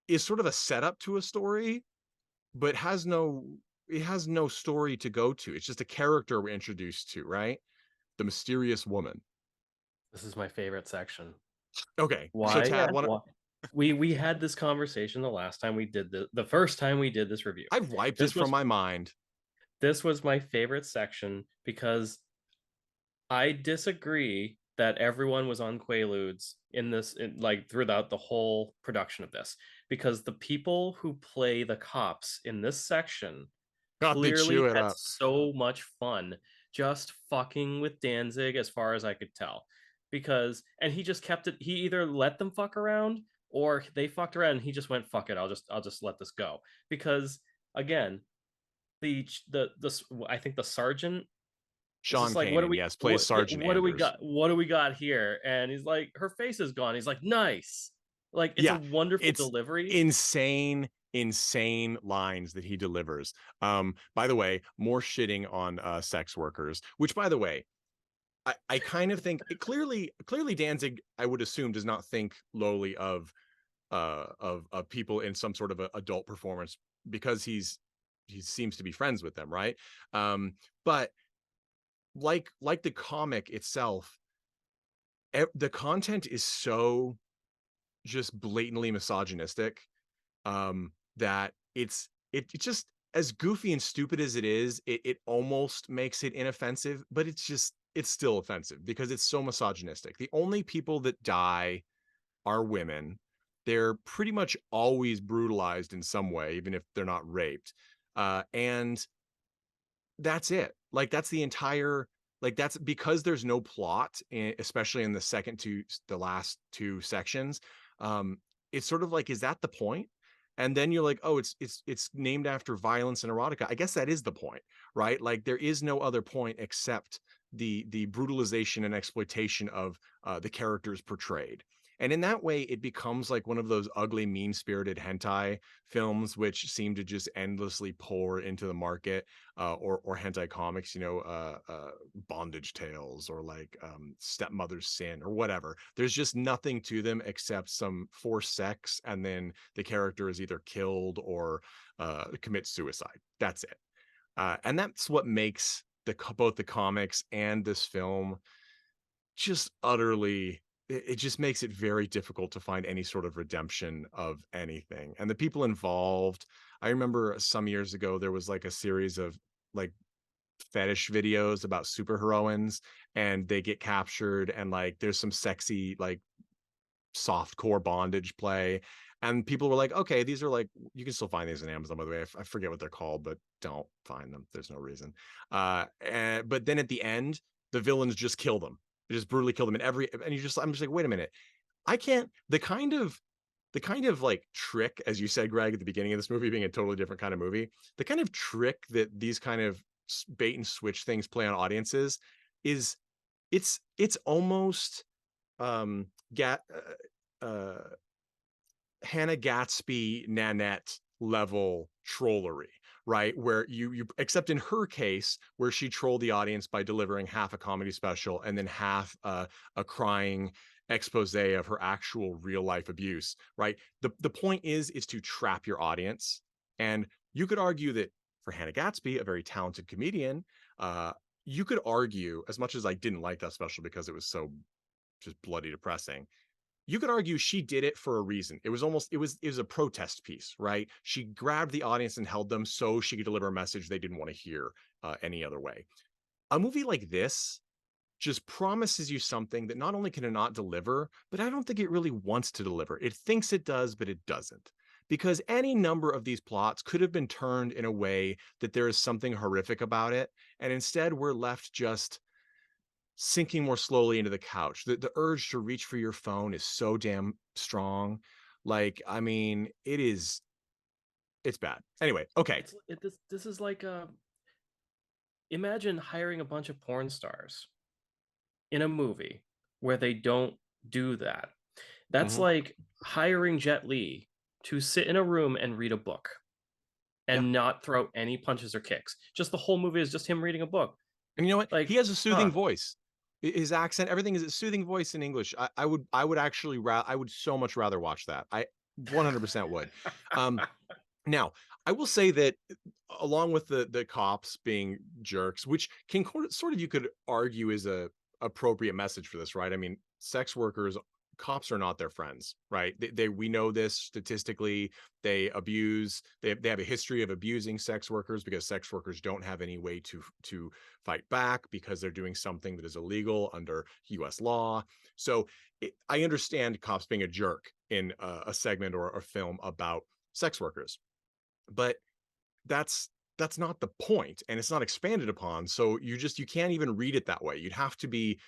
is sort of a setup to a story, but it has no story to go to. It's just a character we're introduced to, right? The mysterious woman. This is my favorite section. Okay, so Why? Tad, Yeah. one, Why? We had this conversation the last time we did the first time we did this review. I've wiped it This from was my mind. this was my favorite section because I disagree that everyone was on Quaaludes like throughout the whole production of this, because the people who play the cops in this section God, they clearly chew it had up. so much fun just fucking with Danzig, as far as I could tell. And he just kept it, he either let them fuck around or they fucked around and he just went, fuck it, I'll just let this go. Because again, the I think the sergeant is Sean just like, what do Kanan, we yes, plays Sergeant what do we Anders. got? What do we got here? And he's like, her face is gone. He's like, nice. Like, it's a Yeah, wonderful it's delivery. insane lines that he delivers. By the way, more shitting on sex workers, which by the way, I kind of think it clearly Danzig, I would assume, does not think lowly of people in some sort of a adult performance, because he seems to be friends with them, right? But like the comic itself, the content is so just blatantly misogynistic, that it's just, as goofy and stupid as it is, it almost makes it inoffensive, but it's still offensive because it's so misogynistic. The only people that die are women. They're pretty much always brutalized in some way, even if they're not raped. And that's it. Like that's the entire, like that's because there's no plot, especially in the last two sections. It's sort of like, is that the point? And then you're like, oh, it's named after violence and erotica. I guess that is the point, right? Like there is no other point except the brutalization and exploitation of the characters portrayed. And in that way, it becomes like one of those ugly, mean-spirited hentai films, which seem to just endlessly pour into the market, or hentai comics, bondage tales, or like stepmother's sin or whatever. There's just nothing to them except some forced sex, and then the character is either killed or commits suicide. That's it. And that's what makes both the comics and this film just utterly, it just makes it very difficult to find any sort of redemption of anything. And the people involved, I remember some years ago there was like a series of like fetish videos about superheroines, and they get captured, and like there's some sexy like soft core bondage play, and people were like, okay, these are like, you can still find these on Amazon, by the way. I forget what they're called, but don't find them, there's no reason. But then at the end, the villains just kill them. They just brutally kill them in and I'm just like, wait a minute, I can't, the kind of like trick, as you said, Greg, at the beginning of this movie being a totally different kind of movie, the kind of trick that these kind of bait and switch things play on audiences is, it's almost um gat Hannah Gatsby Nanette level trollery, right? Where you except in her case, where she trolled the audience by delivering half a comedy special and then half a crying expose of her actual real life abuse, right? The point is to trap your audience. And you could argue that for Hannah Gatsby, a very talented comedian, you could argue, as much as I didn't like that special because it was so just bloody depressing, you could argue she did it for a reason. It was a protest piece, right? She grabbed the audience and held them so she could deliver a message they didn't want to hear any other way. A movie like this just promises you something that not only can it not deliver, but I don't think it really wants to deliver. It thinks it does, but it doesn't. Because any number of these plots could have been turned in a way that there is something horrific about it, and instead we're left just sinking more slowly into the couch. The urge to reach for your phone is so damn strong. Like, I mean, it's bad. Anyway, okay. This is like imagine hiring a bunch of porn stars in a movie where they don't do that. That's like hiring Jet Li to sit in a room and read a book and not throw any punches or kicks. Just the whole movie is just him reading a book. And you know what? Like, he has a soothing voice. His accent, everything is a soothing voice in English. I would actually I would so much rather watch that. I 100% would. Now, I will say that along with the cops being jerks, which can sort of, you could argue, is a appropriate message for this, right? I mean, sex workers, cops are not their friends, right? We know this statistically. They have a history of abusing sex workers because sex workers don't have any way to fight back because they're doing something that is illegal under US law. So I understand cops being a jerk in a segment or a film about sex workers, but that's not the point, and it's not expanded upon. So you can't even read it that way. You'd have to be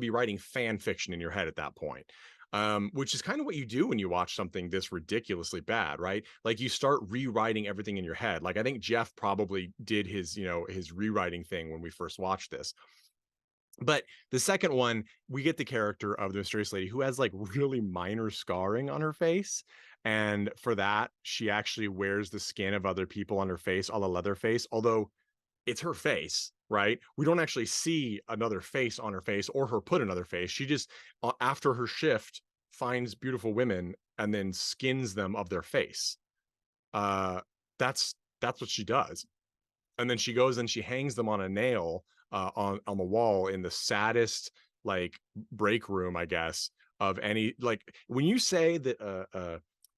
writing fan fiction in your head at that point. Which is kind of what you do when you watch something this ridiculously bad, right? Like, you start rewriting everything in your head. Like, I think Jeff probably did his rewriting thing when we first watched this. But the second one, we get the character of the mysterious lady who has like really minor scarring on her face. And for that, she actually wears the skin of other people on her face, a la Leatherface, although it's her face, right? We don't actually see another face on her face or her put another face. She just, after her shift, finds beautiful women and then skins them of their face. That's what she does. And then she goes and she hangs them on a nail on the wall in the saddest like break room, I guess, of any. Like, when you say that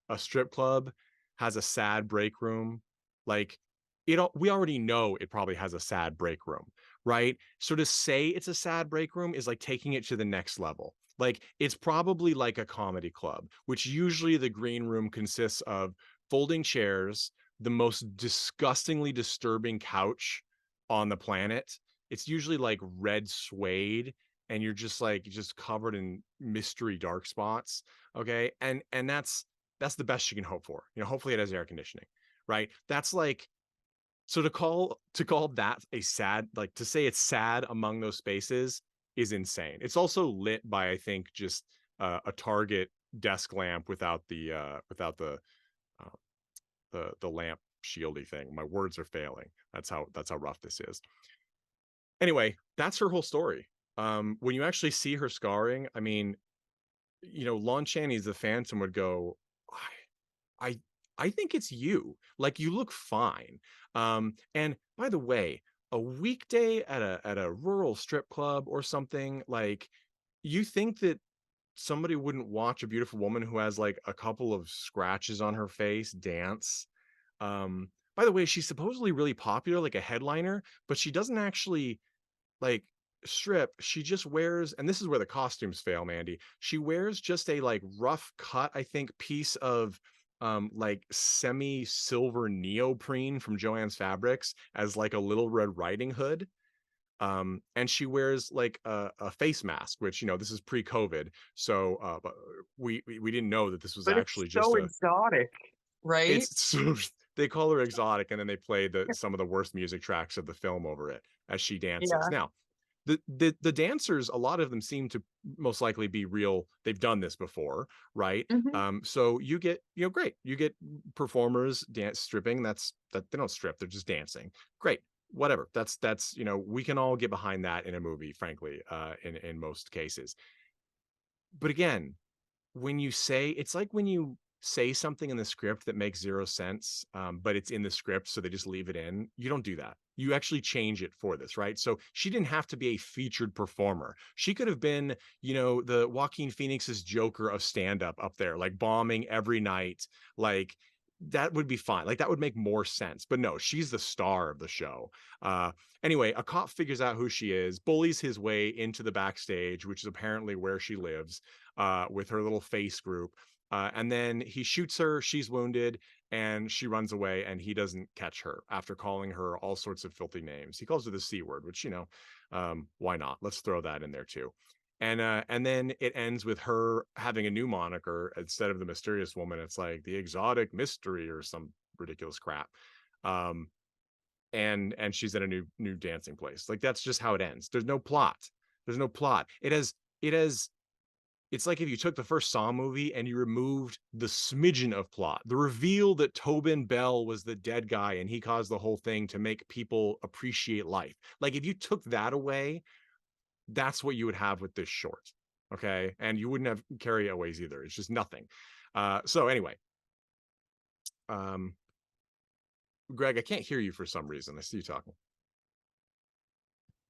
a strip club has a sad break room, like, we already know it probably has a sad break room, right? So to say it's a sad break room is like taking it to the next level. Like, it's probably like a comedy club, which usually the green room consists of folding chairs, the most disgustingly disturbing couch on the planet. It's usually like red suede, and you're just covered in mystery dark spots. Okay. And that's the best you can hope for. Hopefully it has air conditioning, right? That's like, so to call that a sad, like, to say it's sad among those spaces is insane. It's also lit by, I think, just a Target desk lamp without the lamp shieldy thing. My words are failing. That's how rough this is. Anyway, that's her whole story. When you actually see her scarring, I mean, Lon Chaney's The Phantom would go, I think it's you. Like, you look fine. And by the way, a weekday at a rural strip club or something, like, you think that somebody wouldn't watch a beautiful woman who has like a couple of scratches on her face dance? By the way, she's supposedly really popular, like a headliner, but she doesn't actually like strip. She just wears, and this is where the costumes fail, Mandy. She wears just a like rough cut, I think, piece of like semi silver neoprene from Joann's Fabrics as like a Little Red Riding Hood. And she wears like a face mask, which, this is pre-COVID, so but we didn't know that this was But actually it's just so exotic, right? it's so they call her exotic, and then they play some of the worst music tracks of the film over it as she dances. Yeah. Now, the dancers, a lot of them seem to most likely be real. They've done this before, right? Mhm. So you get, great. You get performers dance stripping. That they don't strip, they're just dancing. Great. Whatever. That's we can all get behind that in a movie, frankly, in most cases. But again, when you say, it's like when you say something in the script that makes zero sense, but it's in the script, so they just leave it in. You don't do that. You actually change it for this, right? So she didn't have to be a featured performer. She could have been, the Joaquin Phoenix's Joker of stand-up up there, like bombing every night. Like that would be fine. Like that would make more sense. But no, she's the star of the show. Anyway, a cop figures out who she is, bullies his way into the backstage, which is apparently where she lives, with her little face group. And then he shoots her, she's wounded, and she runs away, and he doesn't catch her after calling her all sorts of filthy names. He calls her the C word, which, why not? Let's throw that in there too. And then it ends with her having a new moniker instead of the mysterious woman. It's like the exotic mystery or some ridiculous crap. Um, and she's at a new dancing place. Like that's just how it ends. There's no plot. There's no plot. It has it's like if you took the first Saw movie and you removed the smidgen of plot, the reveal that Tobin Bell was the dead guy and he caused the whole thing to make people appreciate life. Like if you took that away, that's what you would have with this short. Okay. And you wouldn't have carryaways either. It's just nothing. So anyway, um, Greg, I can't hear you for some reason. I see you talking.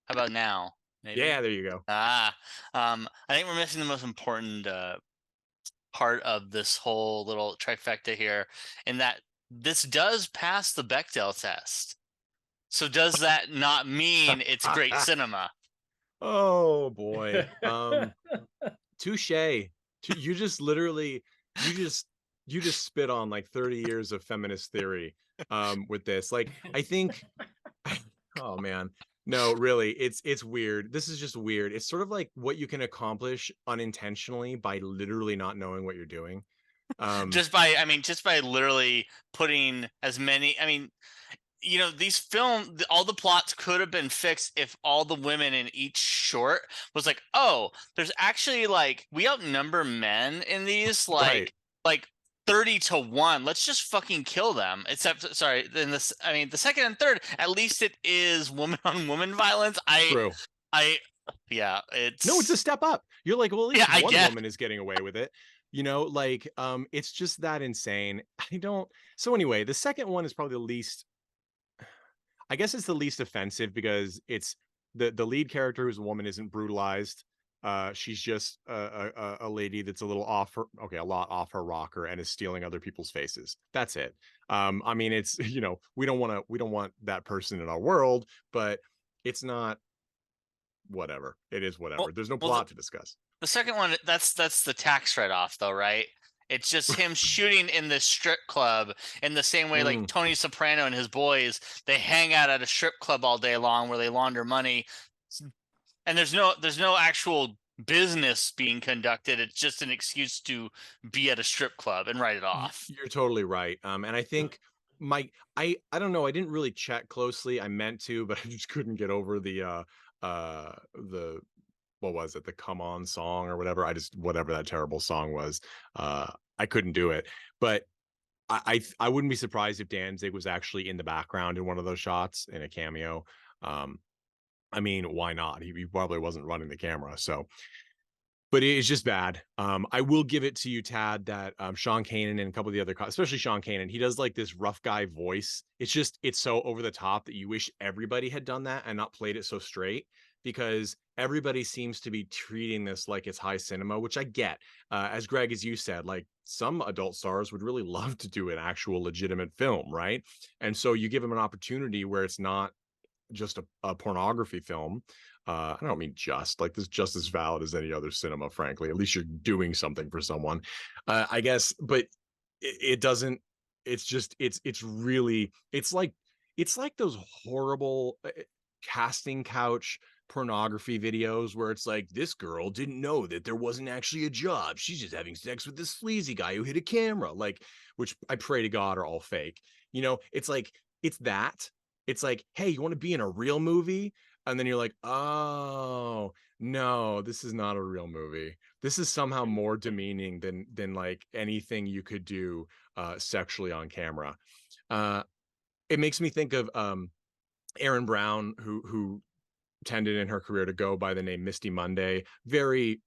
How about now? Maybe. Yeah, there you go. I think we're missing the most important part of this whole little trifecta here, in that this does pass the Bechdel test. So does that not mean it's great cinema? Oh boy. Touche. You just literally, you just spit on like 30 years of feminist theory with this. Like I think oh man. No, really, it's weird. This is just weird. It's sort of like what you can accomplish unintentionally by literally not knowing what you're doing. Just by literally putting as many, these all the plots could have been fixed if all the women in each short was like, oh, there's actually like we outnumber men in these, Right. like 30-1. Let's just fucking kill them. Except, sorry, in this, the second and third, at least it is woman on woman violence. True. Yeah, No, it's a step up. You're like, well, at least I one guess. woman is getting away with it. It's just that insane. So anyway, the second one is probably the least, I guess it's the least offensive because it's the lead character who's a woman isn't brutalized. She's just a lady that's a lot off her rocker and is stealing other people's faces. That's it. It's we don't want that person in our world, but it's not, whatever. It is whatever. There's no plot to discuss. The second one, that's the tax write-off though, right? It's just him shooting in this strip club in the same way like Tony Soprano and his boys, they hang out at a strip club all day long where they launder money. And there's no actual business being conducted. It's just an excuse to be at a strip club and write it off. You're totally right. And I think I don't know, I didn't really check closely. I meant to, but I just couldn't get over the what was it, the Come On song or whatever. Whatever that terrible song was, I couldn't do it. But I wouldn't be surprised if Danzig was actually in the background in one of those shots in a cameo. Why not? He probably wasn't running the camera, so. But it's just bad. I will give it to you, Tad, that Sean Kanan and a couple of the other, especially Sean Kanan, he does like this rough guy voice. It's so over the top that you wish everybody had done that and not played it so straight, because everybody seems to be treating this like it's high cinema, which I get. As Greg, as you said, like some adult stars would really love to do an actual legitimate film, right? And so you give them an opportunity where it's not just a pornography film. I don't mean just, like, this is just as valid as any other cinema, frankly. At least you're doing something for someone, I guess. But it doesn't. It's just it's really it's like those horrible casting couch pornography videos where it's like, this girl didn't know that there wasn't actually a job. She's just having sex with this sleazy guy who hit a camera, like, which I pray to God are all fake. It's like it's that. It's like, hey, you want to be in a real movie? and then you're like, oh no, this is not a real movie. This is somehow more demeaning than like anything you could do sexually on camera. It makes me think of Erin Brown, who tended in her career to go by the name Misty Monday. Very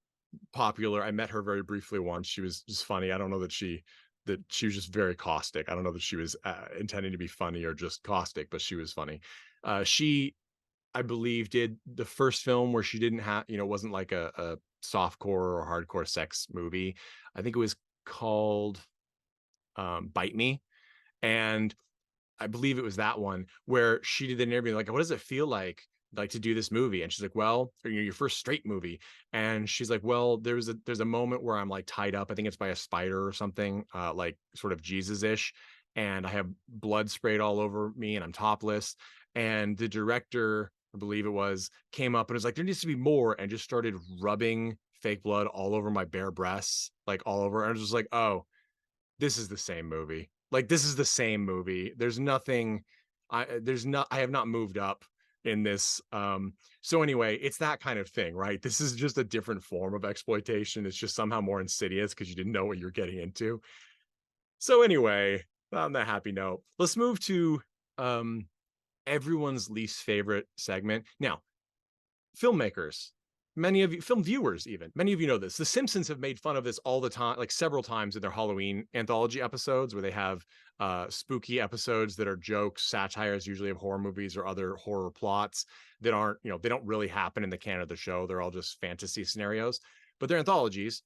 popular. I met her very briefly once. She was just funny. I don't know that she was just very caustic. I don't know that she was intending to be funny or just caustic, but she was funny. She, I believe, did the first film where she didn't have, wasn't like a softcore or hardcore sex movie. I think it was called Bite Me. And I believe it was that one where she did an interview like, what does it feel like to do this movie? And she's like, well, your first straight movie. And she's like, well, there's a moment where I'm like tied up. I think it's by a spider or something, like sort of Jesus-ish. And I have blood sprayed all over me and I'm topless. And the director, I believe it was, came up and was like, there needs to be more, and just started rubbing fake blood all over my bare breasts, like all over. And I was just like, oh, this is the same movie. Like, this is the same movie. There's nothing, I have not moved up in this. So anyway, it's that kind of thing, right? This is just a different form of exploitation. It's just somehow more insidious because you didn't know what you're getting into. So anyway, on that happy note, let's move to everyone's least favorite segment. Now, filmmakers, many of you, film viewers even, many of you know this. The Simpsons have made fun of this all the time, like several times in their Halloween anthology episodes, where they have spooky episodes that are jokes, satires, usually of horror movies or other horror plots that aren't, they don't really happen in the canon of the show. They're all just fantasy scenarios, but they're anthologies.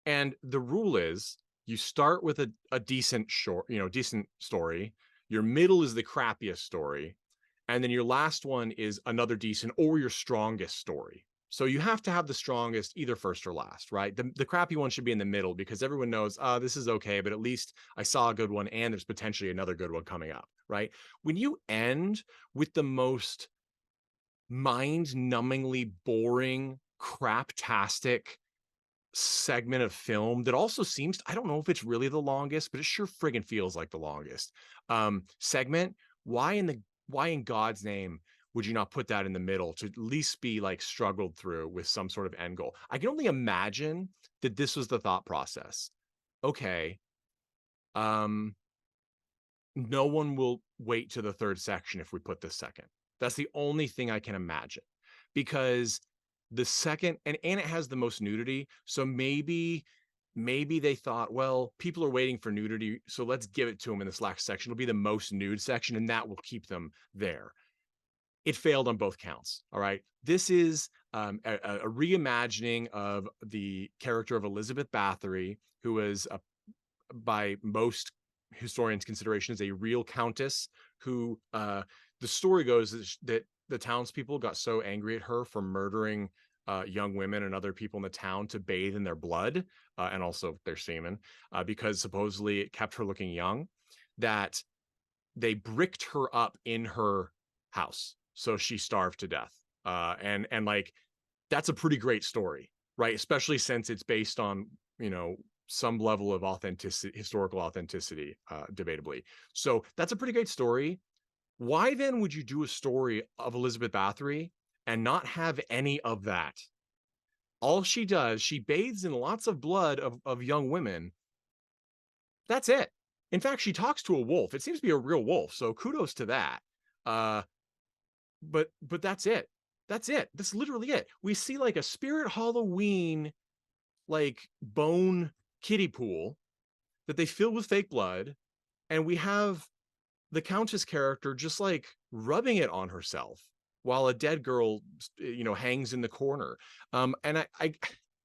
And the rule is you start with a decent short, decent story. Your middle is the crappiest story. And then your last one is another decent or your strongest story. So you have to have the strongest either first or last, right? The crappy one should be in the middle because everyone knows, this is okay, but at least I saw a good one and there's potentially another good one coming up, right? When you end with the most mind-numbingly boring, craptastic segment of film that also seems, I don't know if it's really the longest, but it sure friggin' feels like the longest segment. Why in God's name would you not put that in the middle to at least be like struggled through with some sort of end goal? I can only imagine that this was the thought process. Okay, no one will wait to the third section if we put this second. That's the only thing I can imagine, because the second, and it has the most nudity, so maybe they thought, well, people are waiting for nudity, so let's give it to them in this last section. It'll be the most nude section, and that will keep them there. It failed on both counts. All right, this is a reimagining of the character of Elizabeth Bathory, who was by most historians' consideration is a real countess who, the story goes that the townspeople got so angry at her for murdering young women and other people in the town to bathe in their blood and also their semen, because supposedly it kept her looking young, that they bricked her up in her house, so she starved to death. And like, that's a pretty great story, right? Especially since it's based on, some level of authenticity, historical authenticity, debatably. So that's a pretty great story. Why then would you do a story of Elizabeth Bathory and not have any of that? All she does, she bathes in lots of blood of young women. That's it. In fact, she talks to a wolf. It seems to be a real wolf, so kudos to that. But that's it. That's it. That's literally it. We see like a Spirit Halloween, like bone kiddie pool that they fill with fake blood, and we have the Countess character just like rubbing it on herself while a dead girl, hangs in the corner. And I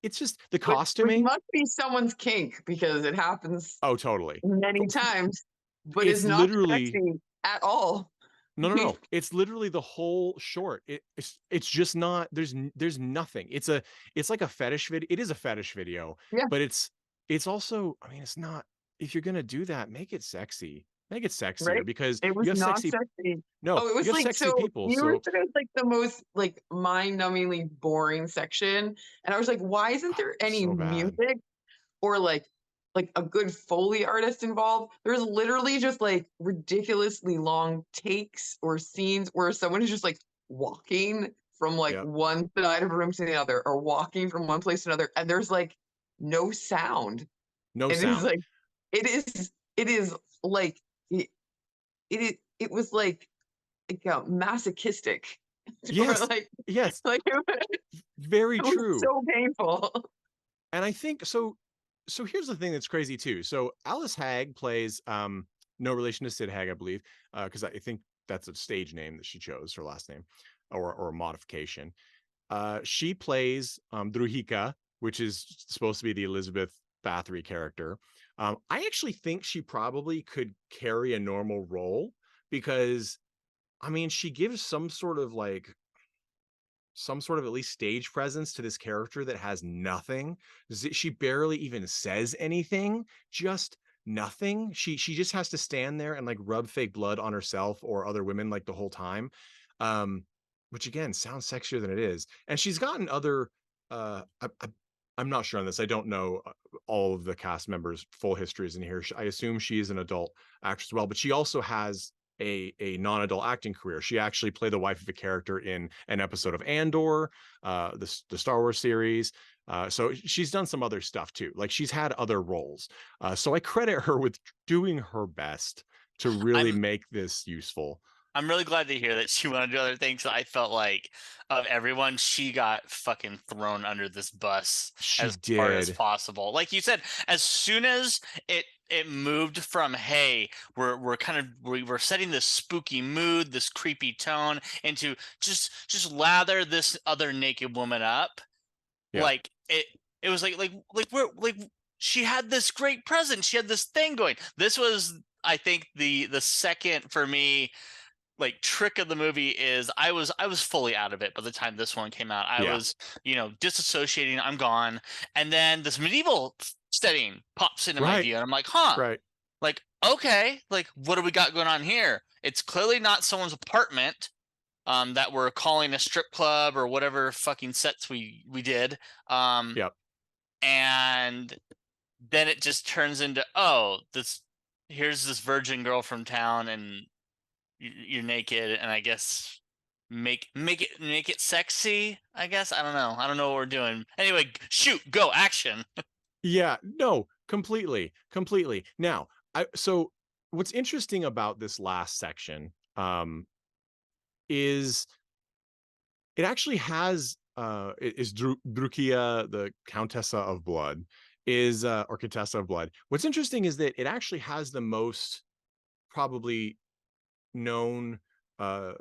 it's just the Which costuming. must be someone's kink because it happens Oh, totally. many times, but It's is not literally sexy at all. no. It's literally the whole short. It's just not. There's nothing. It's like a fetish video. It is a fetish video, Yeah. but it's also. I mean, it's not. If you're gonna do that, make it sexy. Make it sexier, Right? because It was you have not sexy. sexy. No, Oh, it was you have like, sexy so people. you were So said it was like the most like mind-numbingly boring section, and I was like, why isn't there any so bad. music or like a good Foley artist involved? There's literally just like ridiculously long takes or scenes where someone is just like walking from like Yep. one side of a room to the other, or walking from one place to another, and there's like no sound. No And it's sound. like it is like it was like masochistic. Or Yes. like Yes. like Very it was true. so painful. And I think so. So here's the thing that's crazy too. So Alice Hag plays no relation to Sid Hag, I believe, because I think that's a stage name that she chose, her last name, or a modification. She plays Druhika, which is supposed to be the Elizabeth Bathory character. I actually think she probably could carry a normal role because, I mean, she gives some sort of at least stage presence to this character that has nothing. She barely even says anything, just nothing. She just has to stand there and like rub fake blood on herself or other women like the whole time. Um, which again sounds sexier than it is. And she's gotten other I'm not sure on this. I don't know all of the cast members' full histories in here. I assume she's an adult actress as well, but she also has a non-adult acting career. She actually played the wife of a character in an episode of Andor, the Star Wars series. So she's done some other stuff too. Like she's had other roles. So I credit her with doing her best to really I'm make this useful. I'm really glad to hear that she wanted to do other things. I felt like of everyone, she got fucking thrown under this bus She as hard as did. possible. Like you said, as soon as it moved from hey, we're setting this spooky mood, this creepy tone, into just lather this other naked woman up. Yeah. Like it was like we're like she had this great presence. She had this thing going. This was, I think, the second for me like trick of the movie is I was fully out of it by the time this one came out. I Yeah. was, disassociating, I'm gone. And then this medieval setting pops into my Right. view and I'm like, huh, Right. like, okay, like what do we got going on here? It's clearly not someone's apartment that we're calling a strip club or whatever fucking sets we did. Yep. And then it just turns into, oh, here's this virgin girl from town and you're naked, and I guess make it sexy. I guess I don't know what we're doing. Anyway, shoot, go, action. Yeah, no, completely. Now, so what's interesting about this last section is it actually has is Drukia, the Countessa of Blood, is or Contessa of Blood. What's interesting is that it actually has the most probably known uh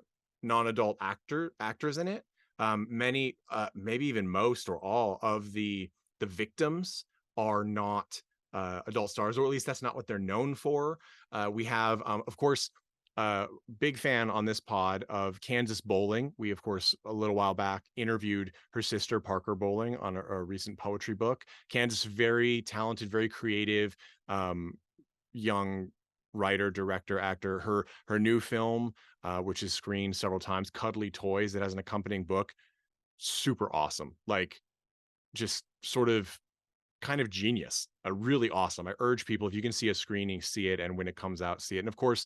non-adult actors in it. Many maybe even most or all of the victims are not adult stars, or at least that's not what they're known for. We have of course big fan on this pod of Kansas Bowling. We, of course, a little while back interviewed her sister, Parker Bowling, on a recent poetry book. Kansas, very talented, very creative, young writer, director, actor. Her new film, which is screened several times, Cuddly Toys, that has an accompanying book, super awesome. Like just sort of kind of genius, really awesome. I urge people, if you can see a screening, see it, and when it comes out, see it. And of course,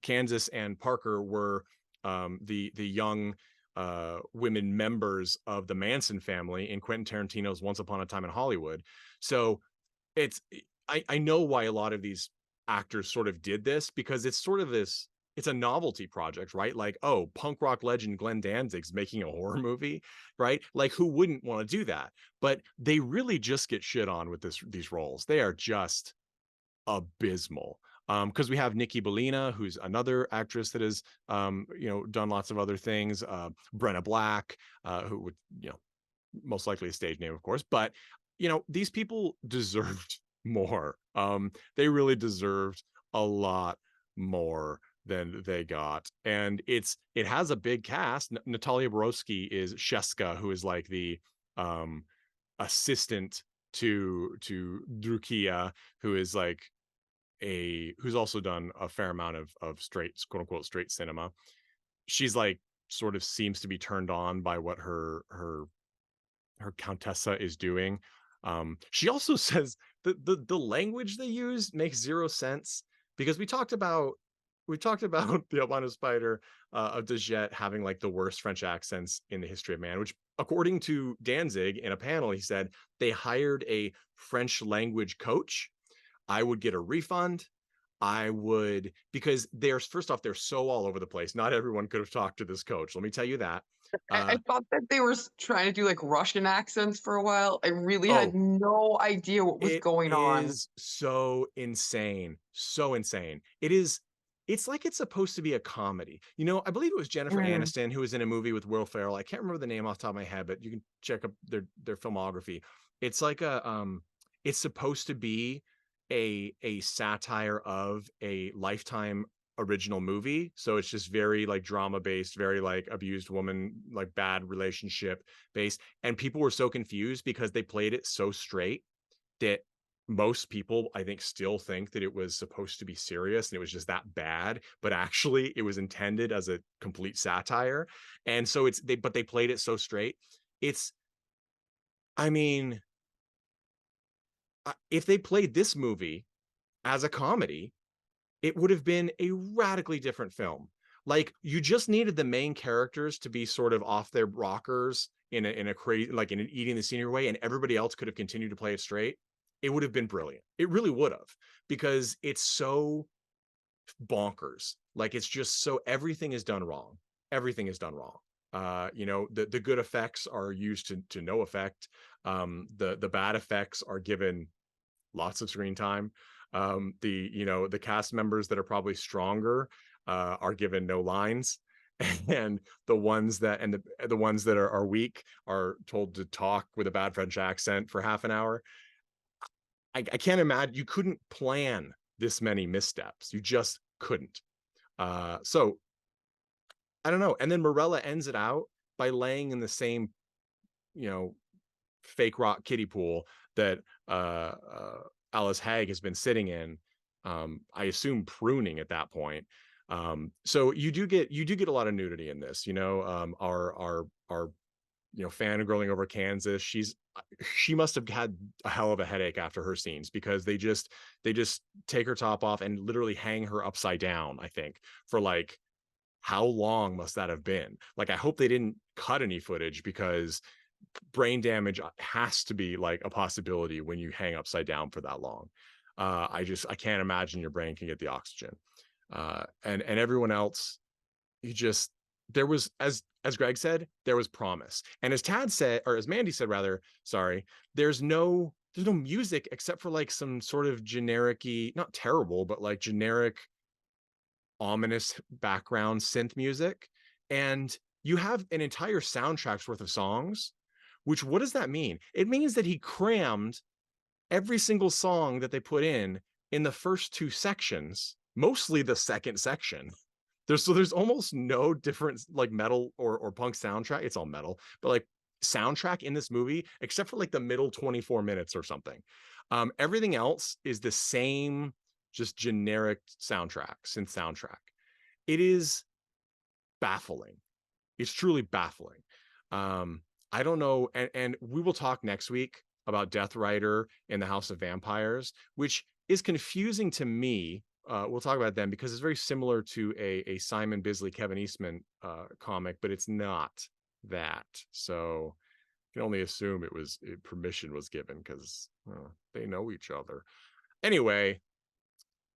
Kansas and Parker were the young women members of the Manson family in Quentin Tarantino's Once Upon a Time in Hollywood. So it's I know why a lot of these actors sort of did this, because it's sort of this, it's a novelty project, right? Like, oh, punk rock legend Glenn Danzig's making a horror movie, right? Like, who wouldn't want to do that? But they really just get shit on with these roles. They are just abysmal. Because we have Nikki Bellina, who's another actress that has done lots of other things. Brenna Black, who would, most likely a stage name, of course, but these people deserved more. They really deserved a lot more than they got. And it has a big cast. Natalia Borowski is Sheska, who is like the assistant to Drukia, who is like who's also done a fair amount of straight, quote unquote, straight cinema. She's like sort of seems to be turned on by what her Countessa is doing. She also says that the language they use makes zero sense, because we talked about we talked about the Albino Spider of Dajette having like the worst French accents in the history of man, which according to Danzig in a panel, he said they hired a French language coach. I would get a refund. I would, because they're, first off, they're so all over the place. Not everyone could have talked to this coach. Let me tell you that. I thought that they were trying to do like Russian accents for a while. I really Oh, had no idea what was it going on. is so insane. So insane. It's like it's supposed to be a comedy. You know, I believe it was Jennifer Mm. Aniston who was in a movie with Will Ferrell. I can't remember the name off the top of my head, but you can check up their filmography. It's like it's supposed to be a satire of a Lifetime original movie. So it's just very like drama based, very like abused woman, like bad relationship based. And people were so confused because they played it so straight that most people, I think, still think that it was supposed to be serious and it was just that bad, but actually it was intended as a complete satire. And so but they played it so straight. It's, I mean, if they played this movie as a comedy, it would have been a radically different film. Like you just needed the main characters to be sort of off their rockers in a crazy, like in an eating the scenery way, and everybody else could have continued to play it straight. It would have been brilliant. It really would have, because it's so bonkers. Like it's just so, everything is done wrong. Everything is done wrong. You know, the good effects are used to no effect. The bad effects are given lots of screen time. The cast members that are probably stronger are given no lines. And the ones that are weak are told to talk with a bad French accent for half an hour. I can't imagine, you couldn't plan this many missteps. You just couldn't. So I don't know. And then Morella ends it out by laying in the same, you know, fake rock kiddie pool that Alice Haig has been sitting in. I assume pruning at that point. So you do get a lot of nudity in this. You know, our fangirling over Kansas. She must have had a hell of a headache after her scenes, because they just take her top off and literally hang her upside down, I think, for like, how long must that have been? Like, I hope they didn't cut any footage, because brain damage has to be like a possibility when you hang upside down for that long. I can't imagine your brain can get the oxygen. And everyone else, you just, there was, as Greg said, there was promise. And as Tad said, or as Mandy said rather, sorry, there's no music except for like some sort of generic-y, not terrible, but like generic ominous background synth music. And you have an entire soundtrack's worth of songs, which, what does that mean? It means that he crammed every single song that they put in the first two sections, mostly the second section. There's almost no different like metal or punk soundtrack. It's all metal, but like soundtrack in this movie, except for like the middle 24 minutes or something. Everything else is the same, just generic soundtrack, synth soundtrack. It is baffling. It's truly baffling. I don't know, and we will talk next week about Death Rider in the House of Vampires, which is confusing to me. We'll talk about them because it's very similar to a Simon Bisley, Kevin Eastman comic, but it's not that. So you can only assume permission was given, because they know each other. Anyway,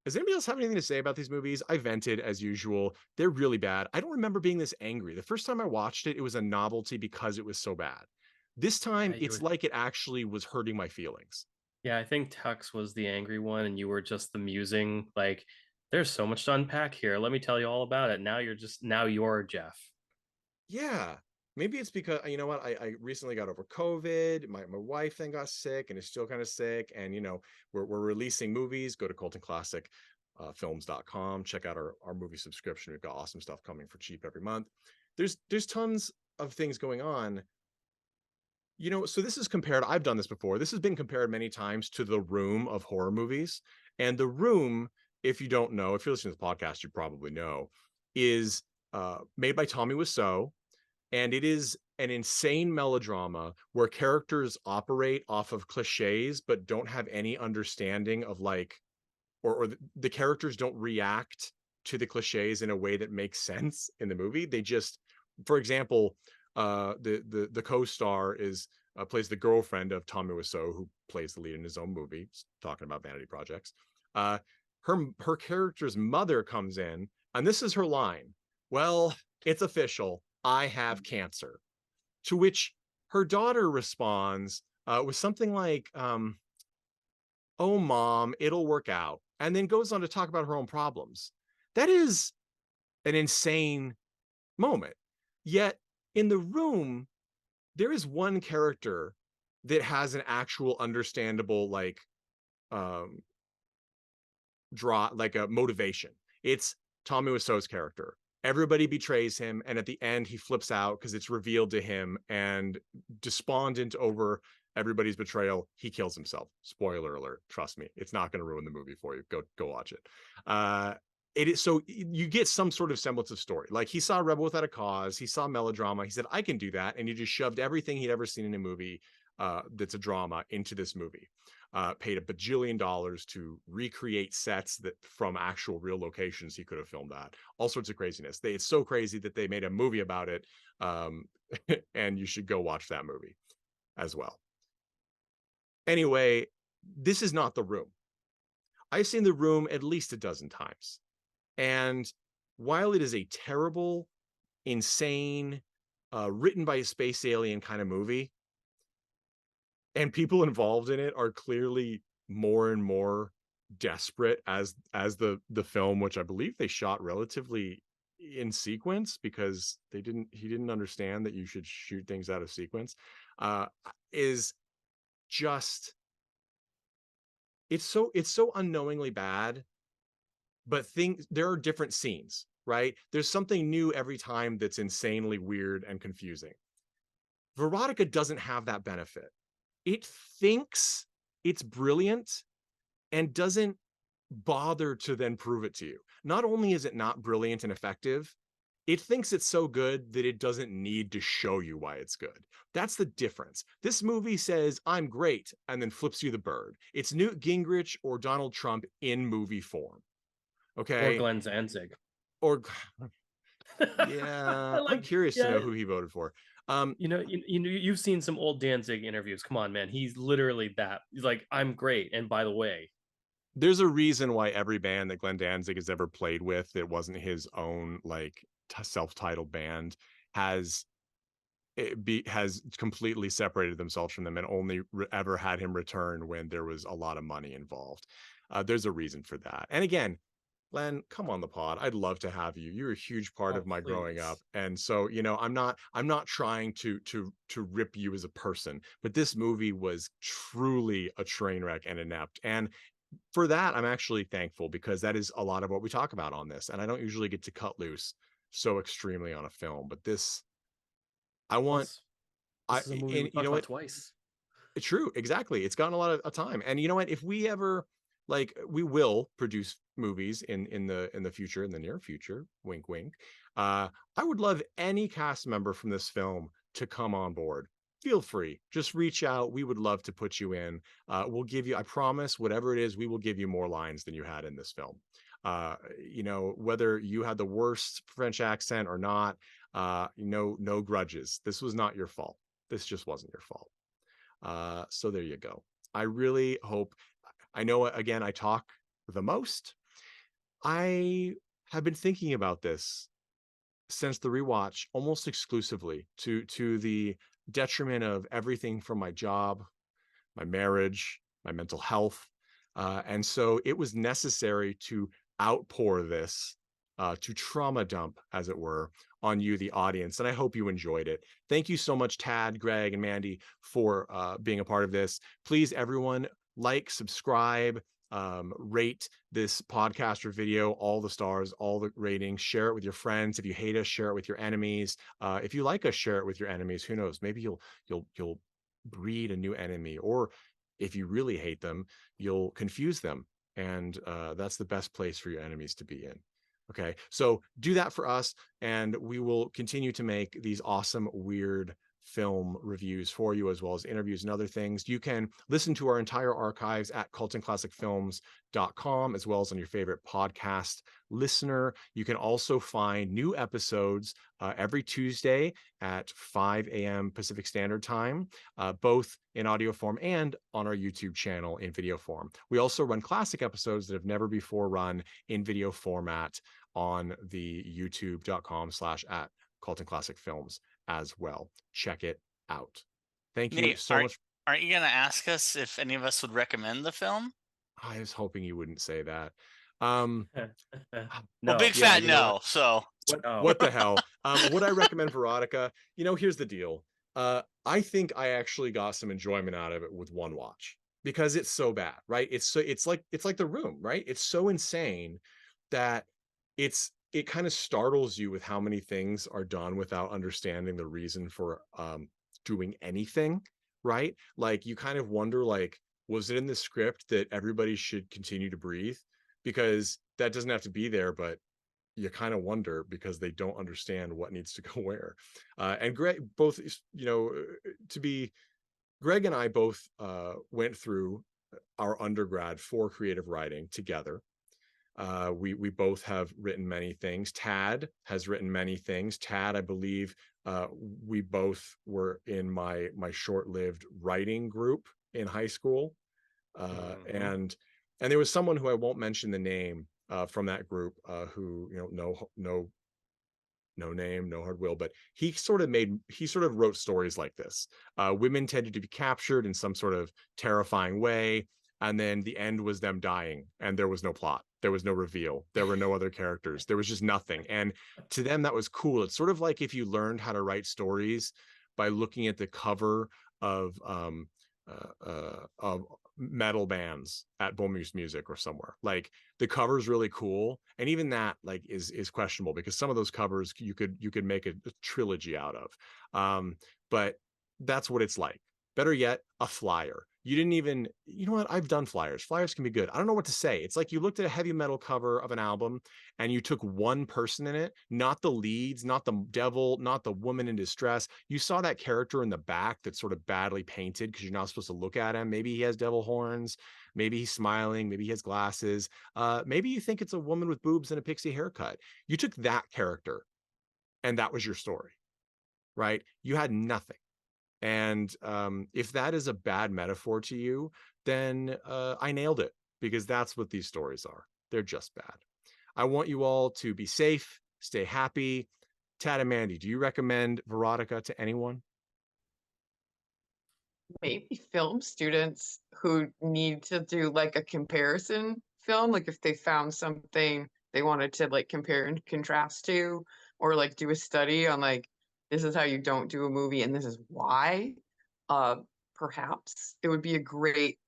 does anybody else have anything to say about these movies? I vented as usual. They're really bad. I don't remember being this angry. The first time I watched it, it was a novelty because it was so bad. This time, it's like it actually was hurting my feelings. Yeah, I think Tux was the angry one, and you were just the musing. Like, there's so much to unpack here. Let me tell you all about it. Now you're Jeff. Yeah. Maybe it's because, you know what, I recently got over COVID. My wife then got sick and is still kind of sick. And, we're releasing movies. Go to coltonclassicfilms.com. Check out our movie subscription. We've got awesome stuff coming for cheap every month. There's tons of things going on. So this is compared, I've done this before. This has been compared many times to The Room of horror movies. And The Room, if you don't know, if you're listening to the podcast, you probably know, is made by Tommy Wiseau. And it is an insane melodrama where characters operate off of cliches, but don't have any understanding of like, or the characters don't react to the cliches in a way that makes sense in the movie. They just, for example, the co-star is plays the girlfriend of Tommy Wiseau, who plays the lead in his own movie, talking about vanity projects. Her character's mother comes in, and this is her line: "Well, it's official, I have cancer." To which her daughter responds with something like, "Oh, mom, it'll work out," and then goes on to talk about her own problems. That is an insane moment. Yet in the room, there is one character that has an actual understandable like like a motivation. It's Tommy Wiseau's character. Everybody betrays him, and at the end he flips out because it's revealed to him, and despondent over everybody's betrayal, he kills himself. Spoiler alert, trust me, it's not going to ruin the movie for you. Go watch it. It is, so you get some sort of semblance of story. Like, he saw Rebel Without a Cause, he saw melodrama, he said, I can do that, and he just shoved everything he'd ever seen in a movie that's a drama into this movie. Paid $1 bajillion to recreate sets that from actual real locations he could have filmed at. All sorts of craziness. It's so crazy that they made a movie about it, and you should go watch that movie as well. Anyway, this is not The Room. I've seen The Room at least a dozen times. And while it is a terrible, insane, written by a space alien kind of movie, and people involved in it are clearly more and more desperate as the film, which I believe they shot relatively in sequence because he didn't understand that you should shoot things out of sequence, is just, it's so unknowingly bad. But there are different scenes, right? There's something new every time that's insanely weird and confusing. Verotika doesn't have that benefit. It thinks it's brilliant and doesn't bother to then prove it to you. Not only is it not brilliant and effective, it thinks it's so good that it doesn't need to show you why it's good. That's the difference. This movie says, I'm great, and then flips you the bird. It's Newt Gingrich or Donald Trump in movie form. Okay. Or Glenn Danzig. Or yeah, I'm curious to know who he voted for. You've seen some old Danzig interviews. Come on, man. He's literally that. He's like, I'm great. And by the way, there's a reason why every band that Glenn Danzig has ever played with that wasn't his own like self-titled band has completely separated themselves from them and only ever had him return when there was a lot of money involved. There's a reason for that. And again, Glenn, come on the pod. I'd love to have you. You're a huge part of my growing up. And so, I'm not trying to rip you as a person, but this movie was truly a train wreck and inept. And for that, I'm actually thankful, because that is a lot of what we talk about on this. And I don't usually get to cut loose so extremely on a film, but this, this is a movie we talked about twice. True, exactly. It's gotten a lot of time. And you know what? If we ever, like, we will produce movies in the future, in the near future, wink wink, I would love any cast member from this film to come on board. Feel free, just reach out. We would love to put you in. We'll give you, I promise, whatever it is, we will give you more lines than you had in this film. Whether you had the worst French accent or not, no grudges. This was not your fault. This just wasn't your fault. So there you go. I really hope, I know, again, I talk the most. I have been thinking about this since the rewatch almost exclusively, to the detriment of everything from my job, my marriage, my mental health. And so it was necessary to outpour this, to trauma dump, as it were, on you, the audience. And I hope you enjoyed it. Thank you so much, Tad, Greg, and Mandy, for being a part of this. Please, everyone, like, subscribe, rate this podcast or video, all the stars, all the ratings, share it with your friends. If you hate us, share it with your enemies. If you like us, share it with your enemies. Who knows? Maybe you'll breed a new enemy, or if you really hate them, you'll confuse them. And that's the best place for your enemies to be in. Okay, so do that for us, and we will continue to make these awesome, weird, film reviews for you, as well as interviews and other things. You can listen to our entire archives at cultandclassicfilms.com, as well as on your favorite podcast listener. You can also find new episodes every Tuesday at 5 a.m. Pacific Standard Time, both in audio form and on our YouTube channel in video form. We also run classic episodes that have never before run in video format on the youtube.com/@cultandclassicfilms as well. Check it out. Thank you Nate, so much. aren't you gonna ask us if any of us would recommend the film? I was hoping you wouldn't say that. Um, No. Well, big yeah, fat you know no. what? So What the hell? Would I recommend Verotika? Here's the deal. I think I actually got some enjoyment out of it with one watch because it's so bad, right? It's like The Room, right? It's so insane that it kind of startles you with how many things are done without understanding the reason for doing anything, right? Like you kind of wonder, like, was it in the script that everybody should continue to breathe? Because that doesn't have to be there, but you kind of wonder because they don't understand what needs to go where. And Greg, both, Greg and I both went through our undergrad for creative writing together. We both have written many things. Tad has written many things. Tad, I believe, we both were in my short-lived writing group in high school, and there was someone who I won't mention the name from that group who no name, no hard will, but he sort of wrote stories like this. Women tended to be captured in some sort of terrifying way, and then the end was them dying, and there was no plot, there was no reveal, there were no other characters, there was just nothing. And to them, that was cool. It's sort of like if you learned how to write stories by looking at the cover of metal bands at Bomuse Music or somewhere. Like the cover is really cool, and even that like is questionable because some of those covers you could make a trilogy out of. But that's what it's like. Better yet, a flyer. You didn't even, you know what? I've done flyers. Flyers can be good. I don't know what to say. It's like you looked at a heavy metal cover of an album and you took one person in it, not the leads, not the devil, not the woman in distress. You saw that character in the back that's sort of badly painted because you're not supposed to look at him. Maybe he has devil horns. Maybe he's smiling. Maybe he has glasses. Maybe you think it's a woman with boobs and a pixie haircut. You took that character and that was your story, right? You had nothing. And if that is a bad metaphor to you, then I nailed it because that's what these stories are. They're just bad. I want you all to be safe, stay happy. Tad and Mandy, do you recommend Verotika to anyone? Maybe film students who need to do like a comparison film, like if they found something they wanted to like compare and contrast to, or like do a study on like this is how you don't do a movie and this is why. Uh, Perhaps it would be a great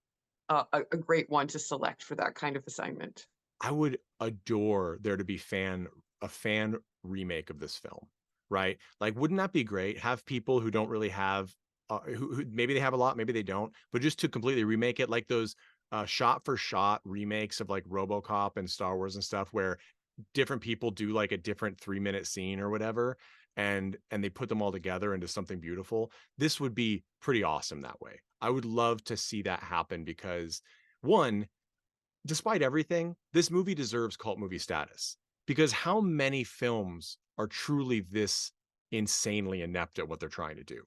one to select for that kind of assignment. I would adore there to be a fan remake of this film, right? Like, wouldn't that be great? Have people who don't really have, who maybe they have a lot, maybe they don't, but just to completely remake it, like those shot for shot remakes of like RoboCop and Star Wars and stuff, where different people do like a different 3-minute scene or whatever, and they put them all together into something beautiful. This would be pretty awesome that way. I would love to see that happen because one, despite everything, this movie deserves cult movie status because how many films are truly this insanely inept at what they're trying to do?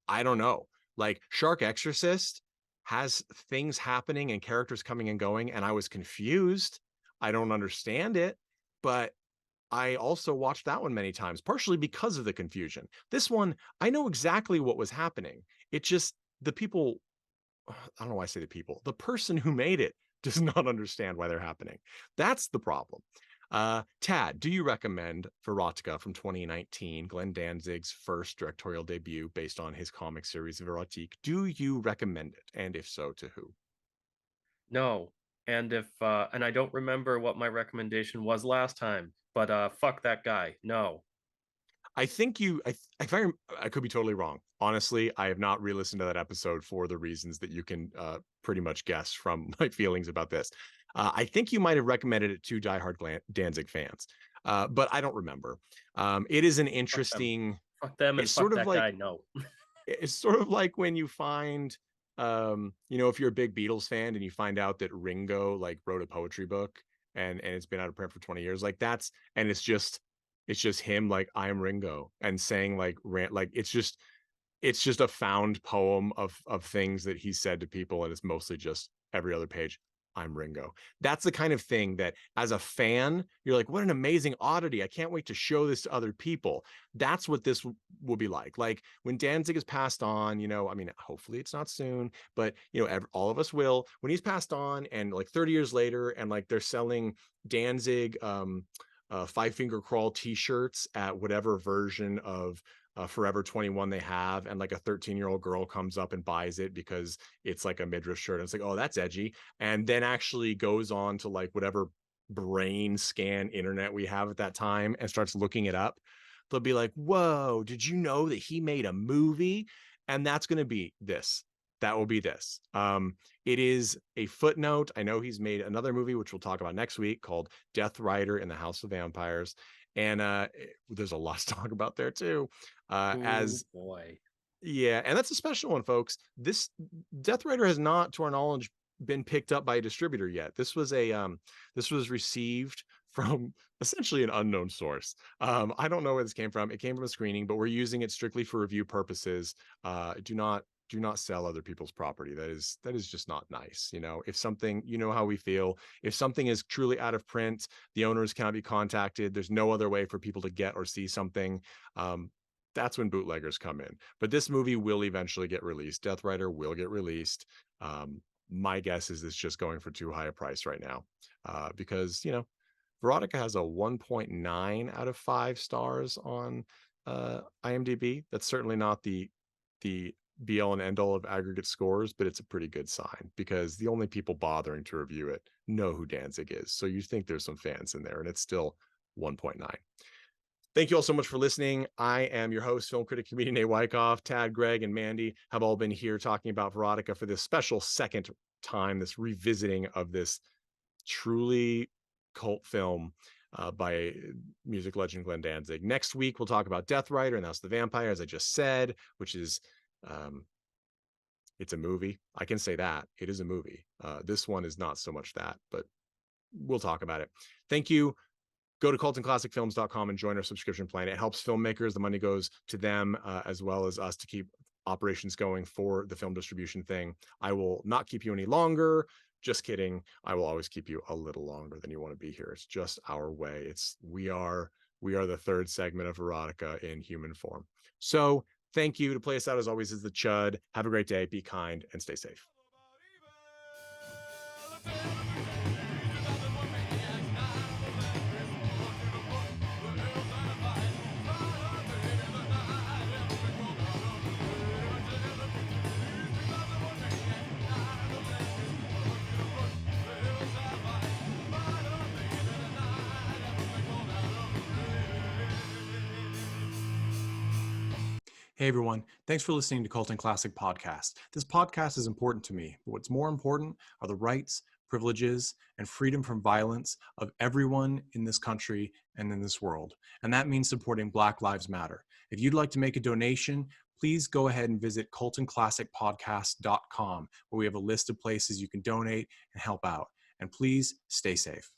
I don't know. Like Shark Exorcist has things happening and characters coming and going, and I was confused. I don't understand it, but I also watched that one many times, partially because of the confusion. This one, I know exactly what was happening. It just, the people, I don't know why I say the people, the person who made it does not understand why they're happening. That's the problem. Tad, do you recommend Verotika from 2019, Glenn Danzig's first directorial debut based on his comic series Erotic? Do you recommend it? And if so, to who? No. And if and I don't remember what my recommendation was last time, but fuck that guy. No. I think I could be totally wrong. Honestly, I have not re-listened to that episode for the reasons that you can pretty much guess from my feelings about this. I think you might have recommended it to diehard Danzig fans, but I don't remember. It is an interesting. Fuck them and It's fuck sort of that like guy. No. it's sort of like when you find, you know, if you're a big Beatles fan and you find out that Ringo like wrote a poetry book and it's been out of print for 20 years, like that's, and it's just him like I'm Ringo and saying like rant, like it's just a found poem of things that he said to people, and it's mostly just every other page, I'm Ringo. That's the kind of thing that as a fan, you're like, what an amazing oddity. I can't wait to show this to other people. That's what this will be like. Like when Danzig is passed on, you know, I mean, hopefully it's not soon, but you know, all of us will. When he's passed on and like 30 years later, and like they're selling Danzig Five Finger Crawl t-shirts at whatever version of Forever 21 they have, and like a 13-year-old girl comes up and buys it because it's like a midriff shirt, and it's like, oh, that's edgy, and then actually goes on to like whatever brain scan internet we have at that time and starts looking it up, they'll be like, whoa, did you know that he made a movie? And that's going to be this. That will be this. It is a footnote. I know he's made another movie, which we'll talk about next week, called Death Rider in the House of Vampires. And there's a lot to talk about there too. As boy. Yeah, and that's a special one, folks. This Death Rider has not, to our knowledge, been picked up by a distributor yet. This was received from essentially an unknown source. I don't know where this came from. It came from a screening, but we're using it strictly for review purposes. Do not sell other people's property. That is just not nice. You know, if something, you know how we feel. If something is truly out of print, the owners cannot be contacted. There's no other way for people to get or see something. That's when bootleggers come in. But this movie will eventually get released. Death Rider will get released. My guess is it's just going for too high a price right now, because you know, Verotika has a 1.9 out of 5 stars on IMDb. That's certainly not the be all and end all of aggregate scores, but it's a pretty good sign because the only people bothering to review it know who Danzig is. So you think there's some fans in there, and it's still 1.9. Thank you all so much for listening. I am your host, film critic, comedian Nate Wyckoff. Tad, Greg, and Mandy have all been here talking about Verotika for this special second time, this revisiting of this truly cult film by music legend Glenn Danzig. Next week, we'll talk about Death Rider and House of the Vampire, as I just said, which is, it's a movie. I can say that. It is a movie. This one is not so much that, but we'll talk about it. Thank you. Go to cultandclassicfilms.com and join our subscription plan. It helps filmmakers. The money goes to them as well as us to keep operations going for the film distribution thing. I will not keep you any longer. Just kidding. I will always keep you a little longer than you want to be here. It's just our way. We are the third segment of Erotica in human form. So thank you. To play us out as always is the Chud. Have a great day. Be kind and stay safe. Hey everyone, thanks for listening to Cult and Classic Podcast. This podcast is important to me, but what's more important are the rights, privileges, and freedom from violence of everyone in this country and in this world. And that means supporting Black Lives Matter. If you'd like to make a donation, please go ahead and visit cultandclassicpodcast.com, where we have a list of places you can donate and help out. And please stay safe.